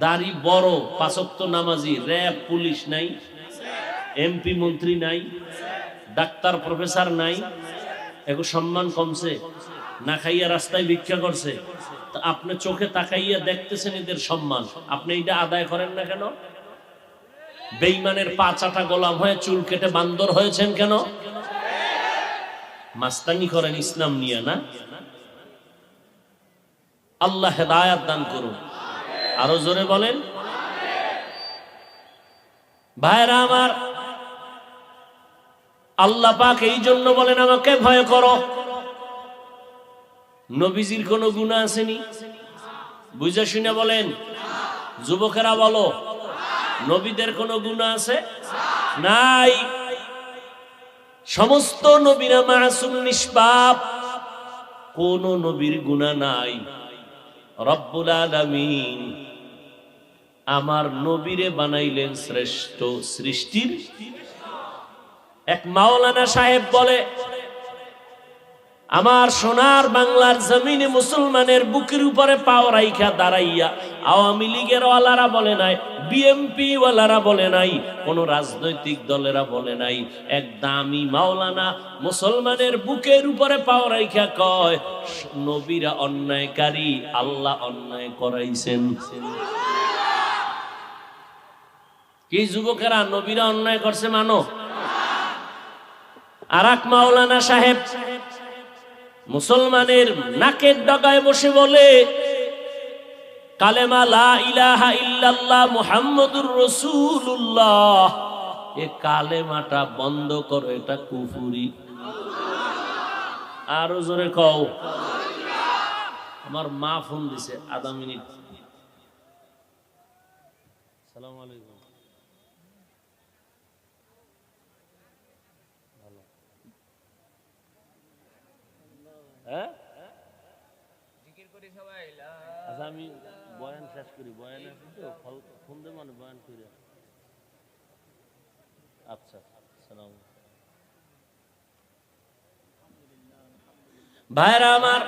দাড়ি বড়, 5 ওয়াক্ত নামাজি, র‍্যাব পুলিশ নাই, এমপি মন্ত্রী নাই, ডাক্তার প্রফেসর নাই, এগো সম্মান কমছে? না খাইয়া রাস্তায় ভিক্ষা করছে, তা আপনি চোখে তাকাইয়া দেখতেছেন এদের সম্মান, আপনি এটা আদায় করেন না কেন? বেঈমানের পা চাটা গোলাম হয়ে চুল কেটে বান্দর হয়েছেন কেন? মাস্তানি করেন ইসলাম নিয়ে না। আল্লাহ হেদায়াত দান করুন। আরো জোরে বলেন। ভাইরা আমার, আল্লাহ পাক এই জন্য বলেন আমাকে ভয় করো। নবীজির কোন গুনাহ আসেনি? বুঝা শুনে বলেন। যুবকেরা বলো, নবীদের কোন গুনাহ আছে? নাই। সমস্ত নবীরা মাসুম, নিষ্পাপ, কোন নবীর গুনাহ নাই। রব্বুল আলামিন আমার নবীরে বানাইলেন শ্রেষ্ঠ সৃষ্টির। এক মাওলানা সাহেব বলে, আমার সোনার বাংলার জমিনে মুসলমানের বুকের উপরে পাও রাইখা দাঁড়াইয়া আওয়ামী লীগের ওয়ালারা বলে নাই, বিএমপি ওয়ালারা বলে নাই, কোন রাজনৈতিক দলেরা বলে নাই, এক দামি মাওলানা মুসলমানের বুকের উপরে পাও রাইখা কয়, নবীরা অন্যায়কারী, আল্লাহ অন্যায় করাইছেন। কি যুবকেরা, নবীরা অন্যায় করছে মানো? আর এক মাওলানা সাহেব মুসলমানের নাকের ডগায় বসে বলে, কালেমা লা ইলাহা ইল্লাল্লাহ মুহাম্মাদুর রাসূলুল্লাহ, এ কালেমাটা বন্ধ করো, এটা কুফরি। আরো জোরে কও। আমার মা ফোন দিছে, আধা মিনিট। আসসালামু আলাইকুম। আচ্ছা, আমি বয়ান শেষ করি। বয়ান আছে তো, ফোন দেব মানে বয়ান করি। আচ্ছা, সালাম। ভাইরা আমার,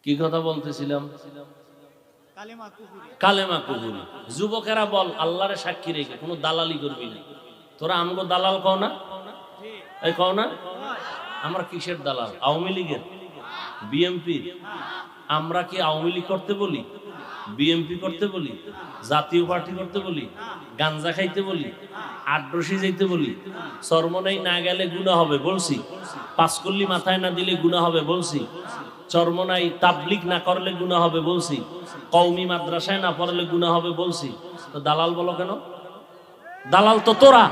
কি কথা বলতেছিলাম? কালেমা কুফরি। যুবকেরা বল, আল্লাহরে সাক্ষী রেখে কোনো দালালি করবি না। তোরা আমগো দালাল কও না? এই কও না? আমরা কিসের দালাল? আওয়ামী লীগের, বিএমপির? আমরা কি আওয়ামী লীগ করতে বলি, বিএমপি করতে বলি, জাতীয় পার্টি করতে বলি, গাঞ্জা খাইতে বলি, আড্রসি যাইতে বলি, চরমনাই না গেলে গুনাহ হবে বলছি, পাঁচকল্লি মাথায় না দিলে গুনাহ হবে বলছি, চরমনাই তাবলিগ না করলে গুনাহ হবে বলছি, কওমি মাদ্রাসায় না পড়লে গুনাহ হবে বলছি। তো দালাল বলো কেন? দালাল তো তোরা,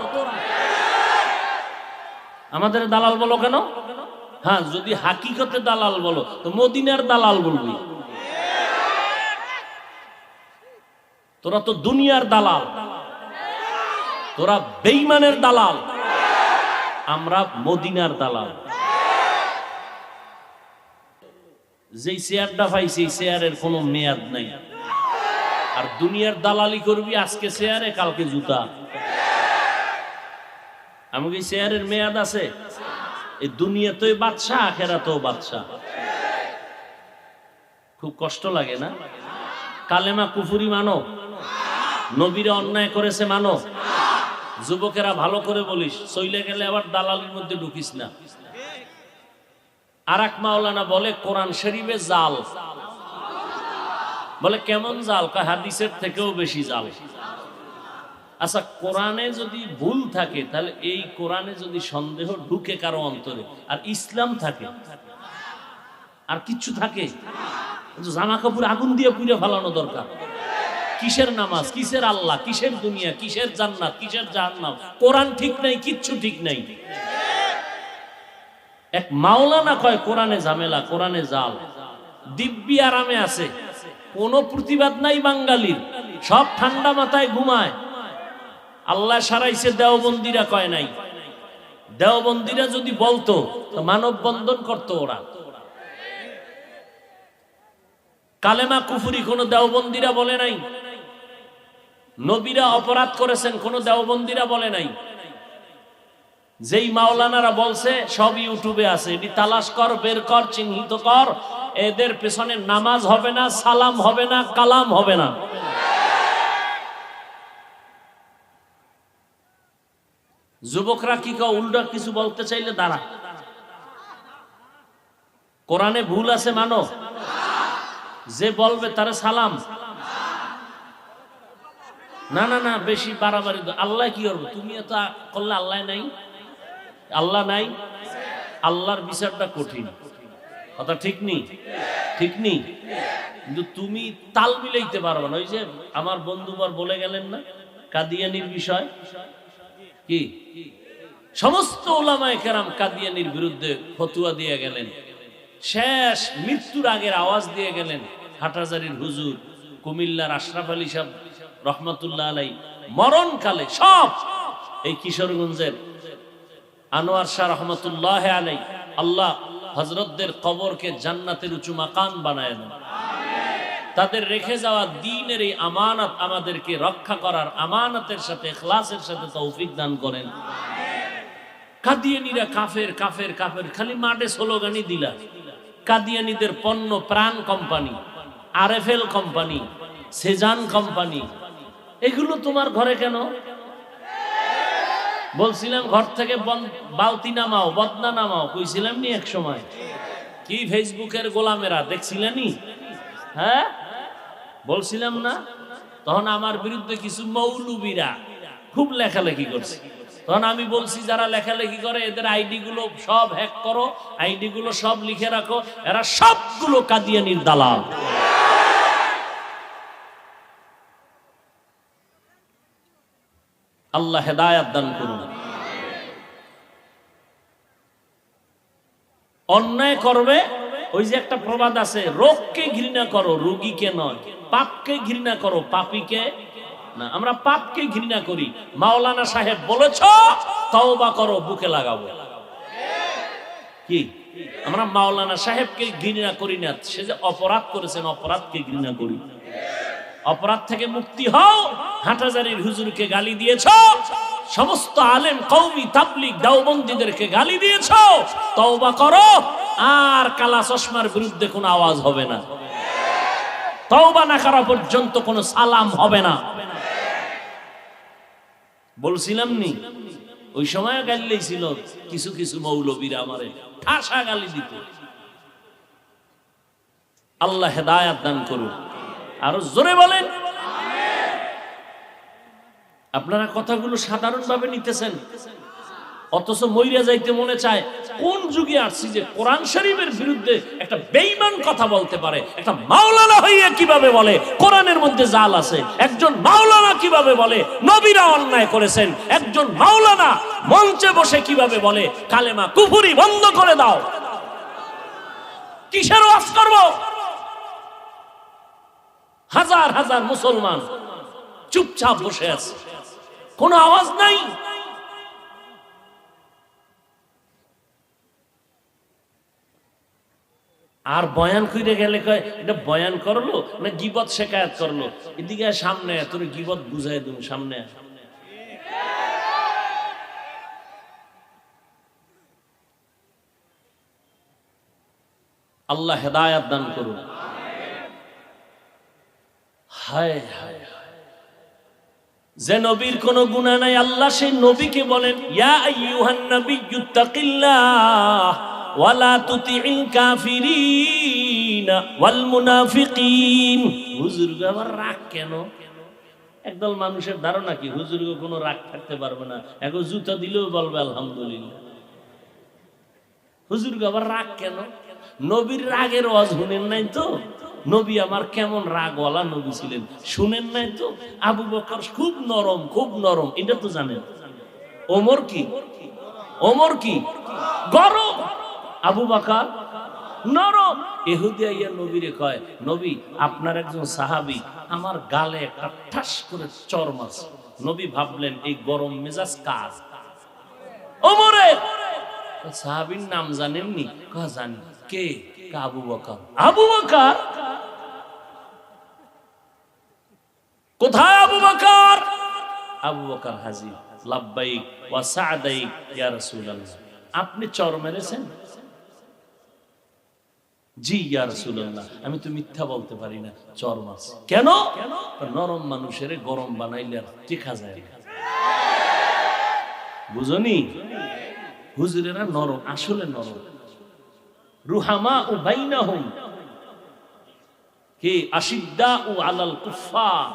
আমাদের দালাল বলো কেন? হ্যাঁ, যদি হাকিকতে দালাল বলো তো মদিনার দালাল বলবি। তোরা তো দুনিয়ার দালাল, তোরা বেঈমানের দালাল, আমরা মদিনার দালাল। যেই চেয়ারটা পাইছি এই চেয়ারের কোনো মেয়াদ নাই। আর দুনিয়ার দালালি করবি, আজকে চেয়ারে কালকে জুতা। আমাকে চেয়ারের মেয়াদ আছে? এই দুনিয়াতেই বাদশা, আখিরাতেও বাদশা। খুব কষ্ট লাগে না? কালেমা কুফরি মানো? নবীরা অন্যায় করেছে মানো? যুবকেরা ভালো করে বলিস, চইলে গেলে আবার দালালির মধ্যে ঢুকিস না। আর এক মাওলানা বলে, কোরআন শরীফে জাল। বলে কেমন জাল? হাদিসের থেকেও বেশি জাল। আচ্ছা, কোরআনে যদি ভুল থাকে তাহলে এই কোরআনে যদি সন্দেহ ঢুকে কারো অন্তরে, আর ইসলাম থাকে, আর কিচ্ছু থাকে, জামা কাপড় আগুন দিয়ে পুড়ে ফেলানো দরকার। কিসের নামাজ, কিসের আল্লাহ, কিসের দুনিয়া, কিসের জান্নাত, কিসের জাহান্নাম? কোরআন ঠিক নাই, কিচ্ছু ঠিক নাই। এক মাওলানা কয় কোরআনে ঝামেলা, কোরআনে জাল। দিব্যি আরামে আছে, কোনো প্রতিবাদ নাই বাঙালির, সব ঠান্ডা মাথায় ঘুমায়। আল্লাহ সারাইছে, দেওবন্দিরা কয় নাই। দেওবন্দিরা যদি বলতো তো মানব বন্ধন করতো ওরা। কালেমা কুফরি কোন দেওবন্দিরা বলে নাই। নবীরা অপরাধ করেছেন কোন দেওবন্দিরা বলে নাই। যেই মাওলানারা বলছে সব ইউটিউবে আছে, এটি তালাশ কর, বের কর, চিহ্নিত কর। এদের পেছনে নামাজ হবে না, সালাম হবে না, কালাম হবে না। যুবকরা কি কও? উল্টা কিছু বলতে চাইলে দাঁড়া। কোরআনে ভুল আছে মানো? যে বলবে তারে সালাম। না না না, বেশি বাড়াবাড়ি। আল্লাহ কি করবো? তুমি এত করলে আল্লাহ নাই? আল্লাহ নাই? আল্লাহর বিচারটা কঠিন, কথা ঠিক নেই? ঠিক নেই, কিন্তু তুমি তাল মিলাইতে পারবে না। ওই যে আমার বন্ধুবার বলে গেলেন না কাদিয়ানির বিষয়, কি সমস্ত ওলামায়ে কেরাম কাদিয়ানির বিরুদ্ধে ফতোয়া দিয়ে গেলেন, শেষ মৃত্যুর আগের আওয়াজ দিয়ে গেলেন। হাটহাজারীর হুজুর, কুমিল্লার আশরাফ আলী সাহেব রহমতুল্লাহ আলাই, মরণকালে সব, এই কিশোরগঞ্জের আনোয়ার শাহ রহমতুল্লাহ আলাই, আল্লাহ হযরতদের কবরকে জান্নাতের উঁচু মাকাম বানায় দেন। তাদের রেখে যাওয়া দ্বীনের এই আমানত আমাদেরকে রক্ষা করার আমানতের সাথে ইখলাসের সাথে তৌফিক দান করেন। কাদিয়ানীরা কাফের কাফের কাফের, খালি মাঠে স্লোগানই দিলা। কাদিয়ানীদের পণ্য প্রাণ company, RFL company, Shezan company, এগুলো তোমার ঘরে কেন? বলছিলাম ঘর থেকে বালতি নামাও, বদনা নামাও, কইছিলাম নি এক সময়? কি ফেসবুকের গোলামেরা দেখছিলেনি? হ্যাঁ বলছিলাম না? তখন আমার বিরুদ্ধে কিছু মৌলবীরা খুব লেখালেখি করছে। তখন আমি বলছি যারা লেখালেখি করে এদের আইডি গুলো সব হ্যাক করো, আইডি গুলো সব লিখে রাখো, এরা সবগুলো কাদিয়ানির দালাল। আল্লাহ হেদায়াত দান করুন। অন্যায় করবে, ওই যে একটা প্রবাদ আছে, রোগকে ঘৃণা করো রোগীকে নয়, পাপকে ঘৃণা করো পাপীকে না। আমরা পাপকে ঘৃণা করি। মাওলানা সাহেব বলেছ তওবা করো, বুকে লাগাবো। কি আমরা মাওলানা সাহেবকে ঘৃণা করি না, সে যে অপরাধ করেছেন অপরাধকে ঘৃণা করি। অপরাধ থেকে মুক্তি হও। হাটহাজারীর হুজুরকে গালি দিয়েছ, সমস্ত আলেম কওমি তাবলীগ দেওবন্দীদেরকে গালি দিয়েছ, তওবা করো, আর কালা চশমার বিরুদ্ধে কোনো আওয়াজ হবে না। তওবা না করা পর্যন্ত কোনো সালাম হবে না। বলছিলাম নি ওই সময় গালিলেই ছিল কিছু কিছু মৌলবীরা আমারে ঠাসা গালি দিত। আল্লাহ হেদায়াত দান করুন। আরো জোরে বলেন। আপনারা কথাগুলো সাধারণ ভাবে নিতেছেন, অথচ মইরা যাইতে মনে চায়। কোন যুগে আসছি যে কোরআন শরীফের বিরুদ্ধে একটা বেঈমান কথা বলতে পারে? একটা মাওলানা হইয়া কিভাবে বলে কোরআনের মধ্যে জাল আছে? একজন মাওলানা কিভাবে বলে নবীরা অন্যায় করেছেন? একজন মাওলানা মঞ্চে বসে কিভাবে বলে কালেমা কুফরি বন্ধ করে দাও? কিসের ওয়াজ করব? হাজার হাজার মুসলমান চুপচাপ বসে আছে, কোনো আওয়াজ নাই। আর বয়ান কইরে গেলে কয় এটা বয়ান করলো না গীবত শেখায়াত করলো। এদিকে সামনে তোর গীবত বুঝাই দেব, সামনে। আল্লাহ হেদায়াত দান করুন। হায় হায়, যে নবীর কোনো গুনাহ নাই আল্লাহ সেই নবীকে বলেন ইয়া আইয়ুহান নাবিয়্যুত্তাকিল্লাহ ওয়ালা তুতিইল কাফিরিন ওয়াল মুনাফিকিন। হুজুর আবার রাগ কেন? একদল মানুষের ধারণা কি হুজুর কোনো রাগ থাকতে পারবে না, এখন জুতা দিলেও বলবে আলহামদুলিল্লাহ। হুজুর আবার রাগ কেন? নবীর রাগের ওয়াজ শুনেন নাই তো? নবী আমার কেমন রাগওয়ালা নবী ছিলেন শুনেন নাই তো? আবু বকর খুব নরম, খুব নরম, এটা তো জানেন। ওমর কি? ওমর কি গরম, আবু বকর নরম। ইহুদি আইয়া নবীরে কয় নবী আপনার একজন সাহাবী আমার গালে একটা ঠাস করে চড় মারছে। নবী ভাবলেন এই গরম মেজাজ কাজ ওমরের। সাহাবীর নাম জানেননি? কয় জানি। কে? আবু বকর। আবু বকর? কোথায় আবু বকর? আবু বকর হাজির। লাব্বাইক ওয়া সা'দাইক ইয়া রাসূলুল্লাহ। আপনি চর মেরেছেন? জি ইয়া রাসূলুল্লাহ। আমি তো মিথ্যা বলতে পারি না, চর মারছি। কেন? নরম মানুষের গরম বানাইলে আর টেকা যায় না। বুঝনি? হুজুরেরা নরম, আসলে নরম। রুহামা ও বাইনাহুম কি আশিদ্দা ও আলাল কুফার।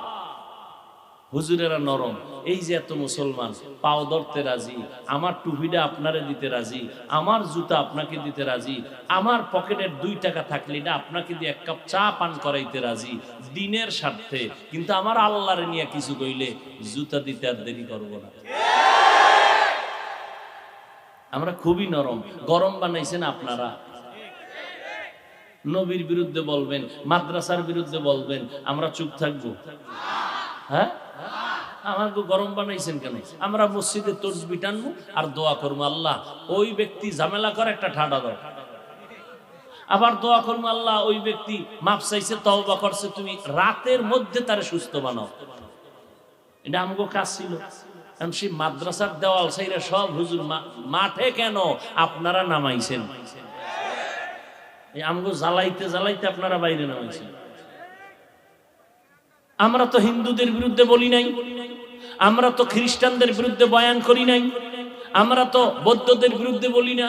হুজুরেরা নরম, এই যে এত মুসলমান পাও ধরতে রাজি, আমার টুপিটা আপনারে দিতে রাজি, আমার জুতা আপনাকে দিতে রাজি, আমার পকেটের 2 টাকা থাকলে না আপনাকে দিয়ে 1 কাপ চা পান করাইতে রাজি দিনের স্বার্থে, কিন্তু আমার আল্লাহরে নিয়ে কিছু কইলে জুতা দিতে আর দেরি করবো না। আমরা খুবই নরম, গরম বানাইছেন আপনারা। নবীর বিরুদ্ধে বলবেন, মাদ্রাসার বিরুদ্ধে বলবেন, আমরা চুপ থাকবো? হ্যাঁ, আমাকে গরম বানাইছেন কেন? আমরা মসজিদে তসবিহ টানবো আর দোয়া করবো, আল্লাহ ওই ব্যক্তি ঝামেলা করে একটা ঠাডা দাও। আবার দোয়া করবো, আল্লাহ ওই ব্যক্তি মাপ চাইছে, তওবা করছে, তুমি রাতের মধ্যে তারে সুস্থ বানাও। এটা আমাকে কাজ ছিল। সেই মাদ্রাসার দেওয়াল সাইরা সব হুজুর মাঠে কেন আপনারা নামাইছেন? আমাকে জ্বালাইতে জ্বালাইতে আপনারা বাইরে নামাইছেন। আমরা তো হিন্দুদের বিরুদ্ধে বলি নাই, আমরা তো খ্রিস্টানদের বিরুদ্ধে বয়ান করি নাই, আমরা তো বৌদ্ধদের বিরুদ্ধে বলি না।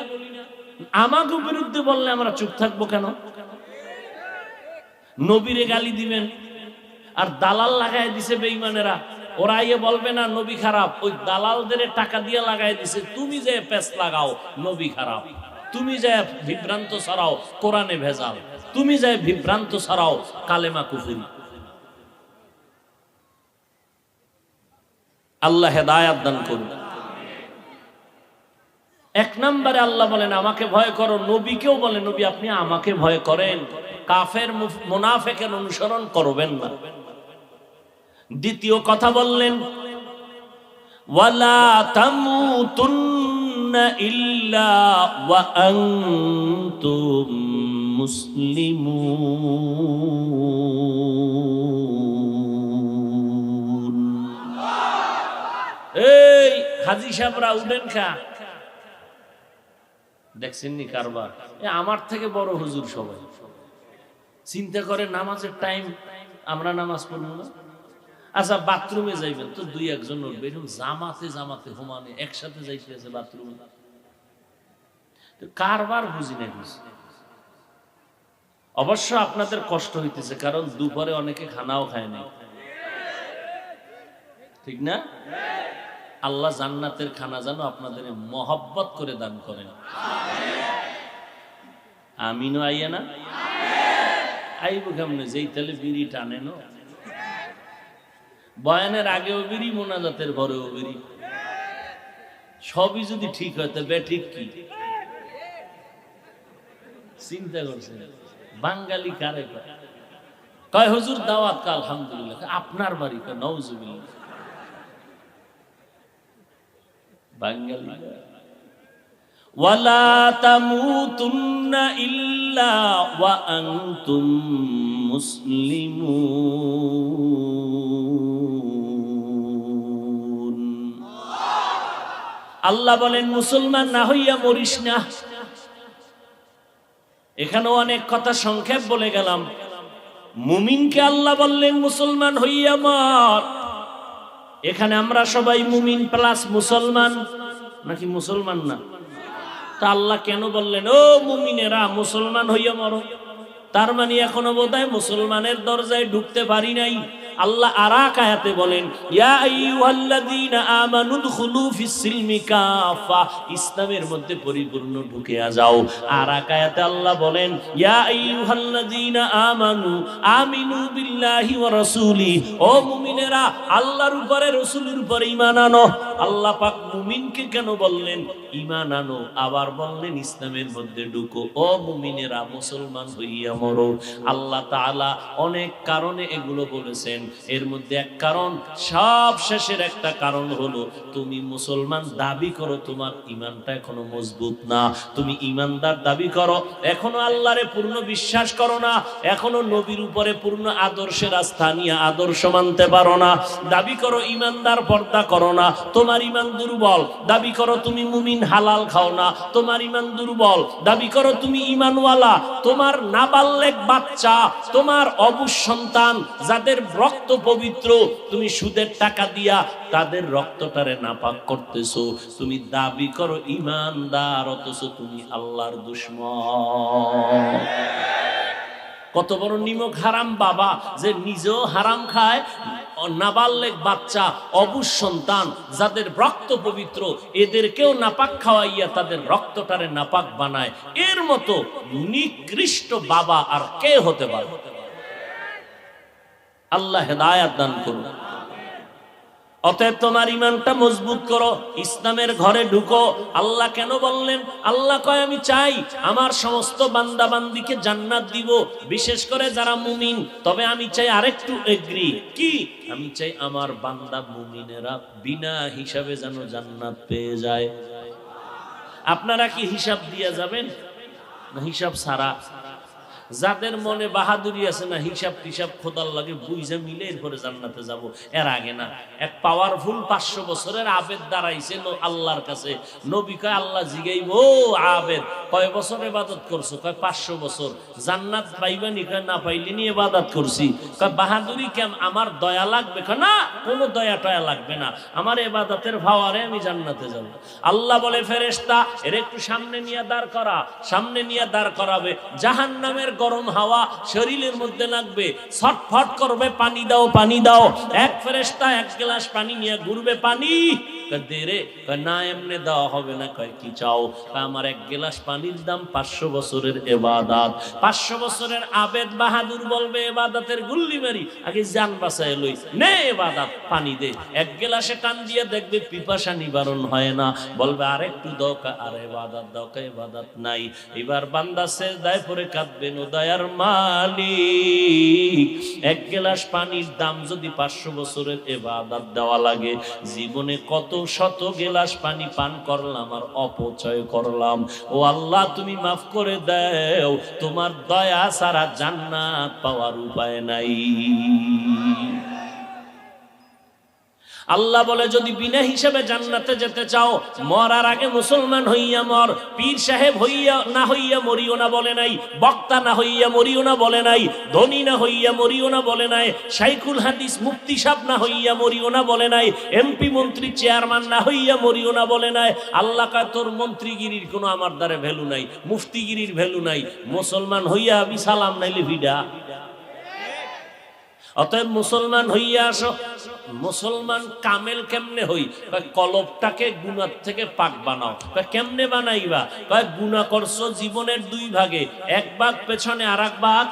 আমাকে বিরুদ্ধে বললে আমরা চুপ থাকবো কেন? নবীরে গালি দিবেন আর দালাল লাগাই দিছে বেঈমানেরা, ওরা ইয়ে বলবে না নবী খারাপ, ওই দালালদের টাকা দিয়ে লাগাই দিছে। তুমি যে পেস লাগাও নবী খারাপ, তুমি যে বিভ্রান্ত ছড়াও কোরআনে ভেজাল, তুমি যে বিভ্রান্ত ছড়াও কালেমা কুফরি। আল্লাহ হেদায়াত দান করুন। 1 নম্বরে আল্লাহ বলেন আমাকে ভয় করো, নবীকেও বলেন নবী আপনি আমাকে ভয় করেন, কাফের মুনাফিকের অনুসরণ করবেন না। দ্বিতীয় কথা বললেন ওয়ালা তামুতুন্না ইল্লা ওয়া আনতুম মুসলিমুন। এই হাজী সাহেবরা উঠেন খা, দেখছেন নি কারবার? আমার থেকে বড় হুজুর সবাই চিন্তা করে নামাজের টাইম, আমরা নামাজ পড়ব না। আচ্ছা বাথরুমে যাইবেন তো 2-1 জন উঠবে, এরকম জামাতে জামাতে হোমানে একসাথে যাইতে আছে বাথরুমে, কারবার বুঝি না বুঝি। অবশ্য আপনাদের কষ্ট হইতেছে, কারণ দুপুরে অনেকে খানাও খায় না, ঠিক না? আল্লাহ জান্নাতের খানা যেন আপনাদের মহব্বত করে দান করেন। আমিনও আইয়া না আইব কেমনে? যেই তাহলে বিড়ি টানে না, বয়ানের আগেও বিড়ি, মোনাজাতের পরেও বিড়ি, সবই যদি ঠিক হয় তো বেঠিক কি? চিন্তা করছেন বাঙালি কারে কয় হুজুর দাওয়াত কা? আলহামদুলিল্লাহ। আপনার বাড়ি কয় নাউজুবিল্লাহ। বাঙালি ওয়ালা তামুতুন্না ইল্লা ওয়া আনতুম মুসলিমুন। আল্লাহ বলেন মুসলমান না হইয়া মরিস না। এখানেও অনেক কথা সংক্ষেপ বলে গেলাম। মুমিনকে আল্লাহ বললেন মুসলমান হইয়া মর। এখানে আমরা সবাই মুমিন প্লাস মুসলমান, নাকি মুসলমান না? তা আল্লাহ কেন বললেন ও মুমিনেরা মুসলমান হইয়া মরো? তার মানে এখনো বোধহয় মুসলমানের দরজায় ঢুকতে পারি নাই। আল্লাহ আরেক আয়াতে বলেন ইয়া আইয়ুহাল্লাযীনা আমানু দুখুলু ফিস-সিলমি কাফা, ইসলামের মধ্যে পরিপূর্ণ ঢুকে যাও। আরেক আয়াতে আল্লাহ বলেন ইয়া আইয়ুহাল্লাযীনা আমানু আমিনু বিল্লাহি ওয়া রাসূলি, ও মুমিনেরা আল্লাহর উপরে রাসূলের উপরে ঈমান আনো। আল্লাহ পাক মুমিনকে কেন বললেন ঈমান আনো, আবার বললেন ইসলামের মধ্যে ঢুকো। ও মুমিনেরা মুসলমান হইয়া মরো। আল্লাহ তাআলা অনেক কারণে এগুলো বলেছেন, এর মধ্যে এক কারণ, সব শেষের একটা কারণ হলো তুমি মুসলমান দাবি করো, তোমার ঈমানটা এখনো মজবুত না। তুমি ঈমানদার দাবি করো, এখনো আল্লাহরে পূর্ণ বিশ্বাস করো না, এখনো নবীর উপরে পূর্ণ আদর্শের আস্থা নিয়ে আদর্শ মানতে পারো না। দাবি করো ঈমানদার, পর্দা করো না, তোমার ঈমান দুর্বল। দাবি করো তুমি মুমিন, হালাল খাও না, তোমার ঈমান দুর্বল। দাবি করো তুমি ঈমানওয়ালা, তোমার নাবালেগ বাচ্চা, তোমার অবুঝ সন্তান যাদের রক্ত পবিত্র, তুমি সুদের টাকা দিয়া তাদের রক্তটারে নাপাক করতেছো। তুমি দাবি করো ঈমানদার, অথচ তুমি আল্লাহর দুশমন। কত বড় নিমক হারাম বাবা, যে নিজেও হারাম খায়, নাবালেগ বাচ্চা, অবুঝ সন্তান যাদের রক্ত পবিত্র, এদেরকেও নাপাক খাওয়াইয়া তাদের রক্তটারে নাপাক বানায়। এর মতো নিকৃষ্ট বাবা আর কে হতে পারে? আল্লাহ হেদায়াত দান করুন। অতএব তোমার ইমানটা মজবুত করো, ইসলামের ঘরে ঢুকো। আল্লাহ কেন বললেন? আল্লাহ কয় আমি চাই আমার সমস্ত বান্দা বান্দিকে জান্নাত দিব, বিশেষ করে যারা মুমিন। তবে আমি চাই আরেকটু এগ্রি, কি? আমি চাই আমার বান্দা মুমিনেরা বিনা হিসাবে যেন জান্নাত পেয়ে যায়। আপনারা কি হিসাব দিয়ে যাবেন না হিসাব ছাড়া? যাদের মনে বাহাদুরি আছে না, হিসাব টিসাব খোদার লাগে বুঝে মিলে এরপরে জান্নাতে যাব, এর আগে না। এক পাওয়ারফুল 500 বছরের আবেদ দাঁড়াইছে আল্লাহর কাছে। নবী কয়, আল্লাহ জিগাইব, ও আবেদ কয় বছর ইবাদত করছো? কয় 500 বছর। জান্নাত পাইবানি? কয় না পাইলিনি, ইবাদত করছি। কয় বাহাদুরি কেন? আমার দয়া লাগবে? কয় না, কোনো দয়া টয়া লাগবে না, আমার ইবাদতের ভাওয়ারে আমি জান্নাতে যাব। আল্লাহ বলে, ফেরেশতা এর একটু সামনে নিয়ে দাঁড় করা। সামনে নিয়ে দাঁড় করাবে, জাহান্নামের গরম হাওয়া শরীরের মধ্যে লাগবে, ছটফট করবে, পানি দাও পানি দাও। এক ফেরেশতা এক গ্লাস পানি নিয়ে ঘুরবে, পানি দে রে। না এমনি দেওয়া হবে না। কয় কি চাও? আমার এক গ্লাস পানির দাম 500 বছরের ইবাদত। 500 বছরের আবেদ বাহাদুর বলবে, ইবাদতের গুল্লি মারি, আগে জান বাঁচায় লই, নে ইবাদত, পানি দে। এক গ্লাসে টান দিয়ে দেখবে পিপাসা নিবারণ হয় না, বলবে আর একটু দাও, আর ইবাদত দাও, ইবাদত নাই। এবার বান্দা সিজদায় পড়ে কাঁদবেন, ও দয়ার মালিক, এক গ্লাস পানির দাম যদি 500 বছরের ইবাদত দেওয়া লাগে, জীবনে কত শত গ্লাস পানি পান করলাম আর অপচয় করলাম। ও আল্লাহ, তুমি মাফ করে দাও, তোমার দয়া ছাড়া জান্নাত পাওয়ার উপায় নাই। আল্লাহ বলে, যদি বিনা হিসাবে জান্নাতে যেতে চাও, মরার আগে মুসলমান হইয়া মর। পীর সাহেব হইয়া না হইয়া মরিও না বলে নাই, বক্তা না হইয়া মরিও না বলে নাই, ধনী না হইয়া মরিও না বলে নাই, শাইখুল হাদিস মুফতি সাহেব না হইয়া মরিও না বলে নাই, এমপি মন্ত্রী চেয়ারম্যান না হইয়া মরিও না বলে নাই। আল্লাহ কয়, তোর মন্ত্রীগিরির কোনো আমার দ্বারে ভ্যালু নাই, মুফতিগিরির ভ্যালু নাই, মুসলমান হইয়া আমি সালাম নাইলে ভিডা। অতএব মুসলমান হইয়া আসো। মুসলমান কামেল কেমনে হই? কলবটাকে গুনাহ থেকে পাক বানাও। কেমনে বানাইবা? গুনাহ করছো জীবনের 2 ভাগে, এক ভাগ পেছনে আর এক ভাগ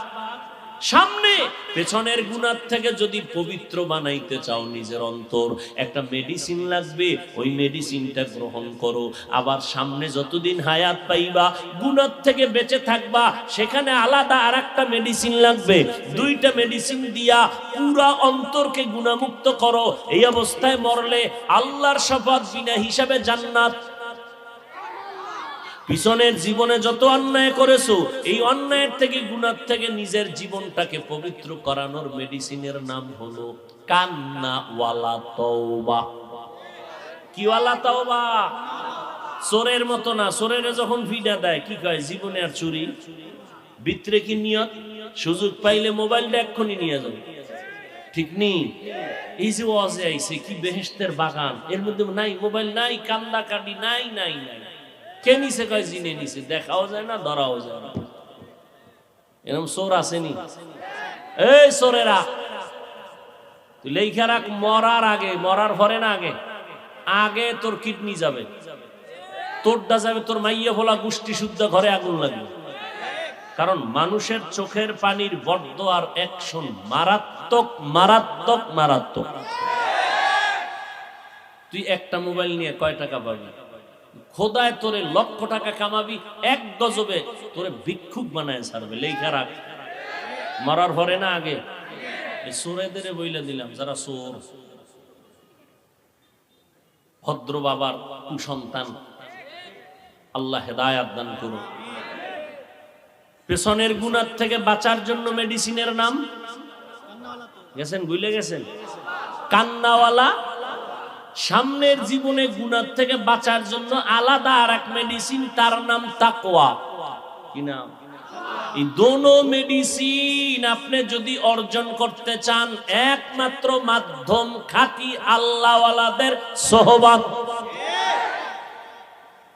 সামনে। পেছনের গুনাহ থেকে যদি পবিত্র বানাইতে চাও নিজের অন্তর, একটা মেডিসিন লাগবে, ওই মেডিসিনটা গ্রহণ করো। আবার সামনে যতদিন হায়াত পাইবা, গুনাহ থেকে বেঁচে থাকবা, সেখানে আলাদা আর একটা মেডিসিন লাগবে। 2টা মেডিসিন দিয়া পুরা অন্তরকে গুনাহমুক্ত করো। এই অবস্থায় মরলে আল্লাহর শপথ, বিনা হিসাবে জান্নাত। পিছনের জীবনে যত অন্যায় করেছো, এই অন্যায়ের থেকে গুনাহ থেকে নিজের জীবনটাকে পবিত্র করানোর মেডিসিনের নাম হলো কান্না ওয়ালা তওবা। কি ওয়ালা তওবা? চোরের মতো না। চোরের যখন ফিডা দেয় কি কয়? জীবনে আর চুরি। ভিতরে কি নিয়ত? সুযোগ পাইলে মোবাইলটা এক্ষুনি নিয়ে যাবে, ঠিক নেই? এই যে ওয়াজে আইছে, কি বেহেশতের বাগান, এর মধ্যে নাই মোবাইল, নাই কান্দা কাটি, নাই নাই নাই। কে নিছে? কয় জিনে নিছে। দেখাও যায় না, ধরাও যায় না। এরকম চোর আসেনি? এই চোরেরা, তুই লেখা রাখ, মরার আগে, মরার পরে না, আগে আগে তোর কিডনি যাবে, তোরটা যাবে, তোর মাইয়া ফোলা গোষ্ঠী শুদ্ধ ঘরে আগুন লাগবে। কারণ মানুষের চোখের পানির বড্ড আর অ্যাকশন মারাত্মক মারাত্মক মারাত্মক। তুই একটা মোবাইল নিয়ে কয় টাকা পাবি? খোদায় তোরে লক্ষ টাকা কামাবি, এক গজবে তোরে ভিক্ষুক বানায় ছাড়বে। লেখা রাখ, মরার পরে না আগে। চোরেদের বইলে দিলাম, যারা চোর, ভদ্র বাবার কুসন্তান, আল্লাহ হেদায়াত দান করুন। পেছনের গুনাহ থেকে বাঁচার জন্য মেডিসিনের নাম গেছেন, ভুলে গেছেন? কান্নাওয়ালা। সামনের জীবনে গুনাহ থেকে বাঁচার জন্য আলাদা আর এক মেডিসিন, তার নাম তাকওয়া। কি নাম? এই দোনো মেডিসিন আপনি যদি অর্জন করতে চান, একমাত্র মাধ্যম খাঁটি আল্লাহওয়ালাদের সোহবত।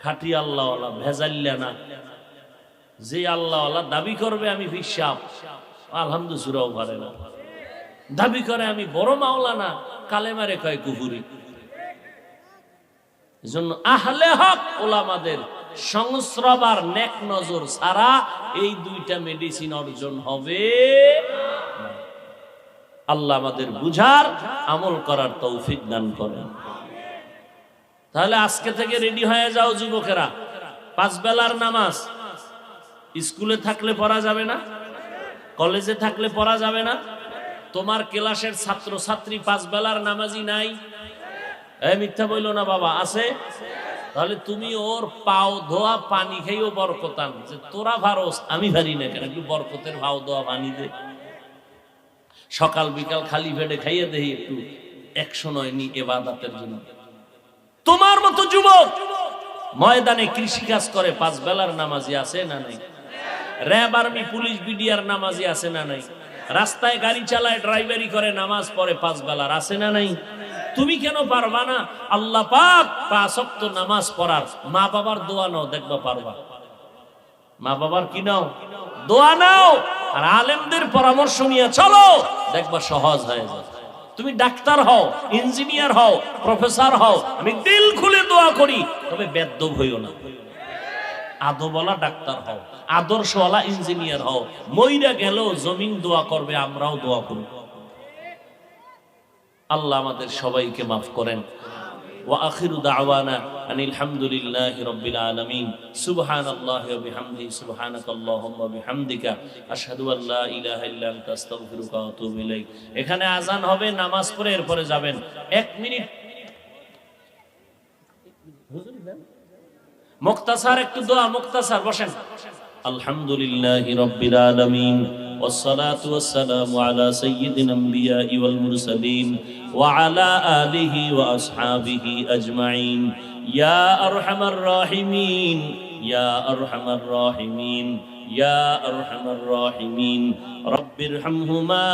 খাঁটি আল্লাহওয়ালা, ভেজাল্লা না। যে আল্লাহওয়ালা দাবি করবে আমি বিশ্বাস, আলহামদুলিল্লাহ পারে না, দাবি করে আমি বড় মাওলানা, কালেমারে কয় কুফুরি। এজন্য আহলে হক ওলামাদের সংস্রব আর নেক নজর ছাড়া এই দুইটা মেডিসিন অর্জন হবে না। আল্লাহ আমাদের বুঝার আমল করার তৌফিক দান করেন। তাহলে আজকে থেকে রেডি হয়ে যাও যুবকেরা, 5 বেলার নামাজ স্কুলে থাকলে পড়া যাবে না, কলেজে থাকলে পড়া যাবে না। তোমার ক্লাসের ছাত্র ছাত্রী 5 বেলার নামাজি নাই? মিথ্যা বইল না বাবা, আছে? তাহলে তুমি ওর পাও ধোয়া পানি খাইও বরকতান, যে তোরা ভারস আমি ভারি না কেন, একটু বরকতের ভাও ধোয়া পানি দে। সকাল বিকাল খালি পেটে খাইয়ে দেই একটু 109 নি ইবাদতের জন্য। তোমার মতো যুবক ময়দানে কৃষি কাজ করে 5 বেলার নামাজি আছে না নাই? র্যাব আর্মি পুলিশ বিডিআর নামাজি আছে না নাই? রাস্তায় গাড়ি চালায় ড্রাইভারি করে নামাজ পড়ে 5 বেলার আছে না নাই? তুমি কেন পারবা না? আল্লাহ পাক 5 ওয়াক্ত নামাজ পড়ার, মা বাবার দোয়া নাও, দেখবা পারবা। মা বাবার কি নাও? দোয়া নাও, আর আলেমদের পরামর্শ নিয়ে চলো, দেখবা সহজ হয়ে যায়। তুমি ডাক্তার হও, ইঞ্জিনিয়ার হও, প্রফেসর হও, আমি দিল খুলে দোয়া করি, তবে বেদ্যব হইও না। আদবওয়ালা ডাক্তার হও, আদর্শওয়ালা ইঞ্জিনিয়ার হও, মইরা গেল জমিন দোয়া করবে, আমরাও দোয়া করব। আল্লাহ আমাদের সবাইকে মাফ করেন। ওয়া আখিরু দাওয়ানা আনিল হামদুলিল্লাহি রাব্বিল আলামিন। সুবহানাল্লাহি ওয়া বিহামদিহি, সুবহানাকাল্লাহুম্মা ওয়া বিহামদিকা, আশহাদু আল্লা ইলাহা ইল্লা আনতা, আস্তাগফিরুকা ওয়া আতুবু ইলাইক। এখানে আজান হবে, নামাজ পড়ে এরপরে যাবেন। 1 মিনিট মুক্তাসার একটু দোয়া, মুক্তাসার বসেন। আলহামদুলিল্লাহি রাব্বিল আলামিন, والصلاة والسلام على سيد الأنبياء والمرسلين وعلى آله وأصحابه أجمعين. يا أرحم الراحمين، يا أرحم الراحمين، يا أرحم الراحمين، رب ارحمهما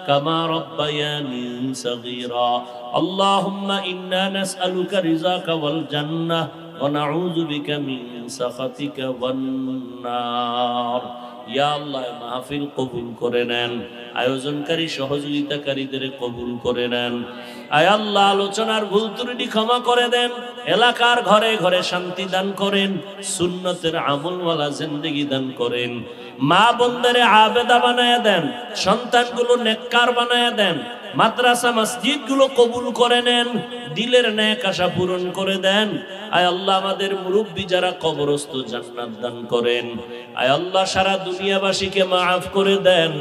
كما ربياني صغيرا. اللهم إنا نسألك رزاك والجنة ونعوذ بك من سخطك والنار. ইয়া আল্লাহ, মাহফিল কবুল করে নেন, আয়োজনকারী সহযোগিতাকারীদের কবুল করে নেন। আয় আল্লাহ, আলোচনার ভুল ত্রুটি ক্ষমা করে দেন, এলাকার ঘরে ঘরে শান্তি দান করেন, সুন্নতের আমলওয়ালা জিন্দেগি দান করেন। মা বোনদের আবেদা বানায়া দেন, সন্তানগুলো নেককার বানায়া দেন, মাদ্রাসা মসজিদ গুলো কবুল করে নেন, দিলের নেক আশা পূরণ করে দেন। আয় আল্লাহ, আমাদের মুরব্বী যারা কবরস্থ, জান্নাত দান করেন। আয় আল্লাহ, সারা দুনিয়াবাসীকে মাফ করে দেন,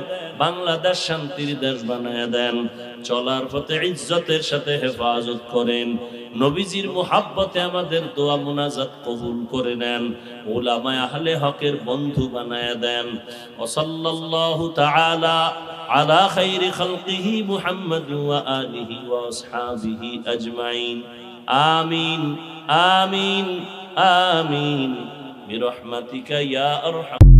বাংলাদেশ শান্তির দেশ বানায় দেন, চলার পথে ইজ্জতের সাথে হেফাজত করেন। নবীজির মুহাব্বতে আমাদের দোয়া মুনাজাত কবুল করে নেন, উলামায়ে আহলে হকের বন্ধু বানায় দেন। ওয়া সাল্লাল্লাহু তাআলা আলা খাইরি খালকিহি মুহাম্মদ ওয়া আলিহি ওয়া আসহাবিহি আজমাইন। আমিন আমিন আমিন বিরহমাতিকা ইয়া আরহাম।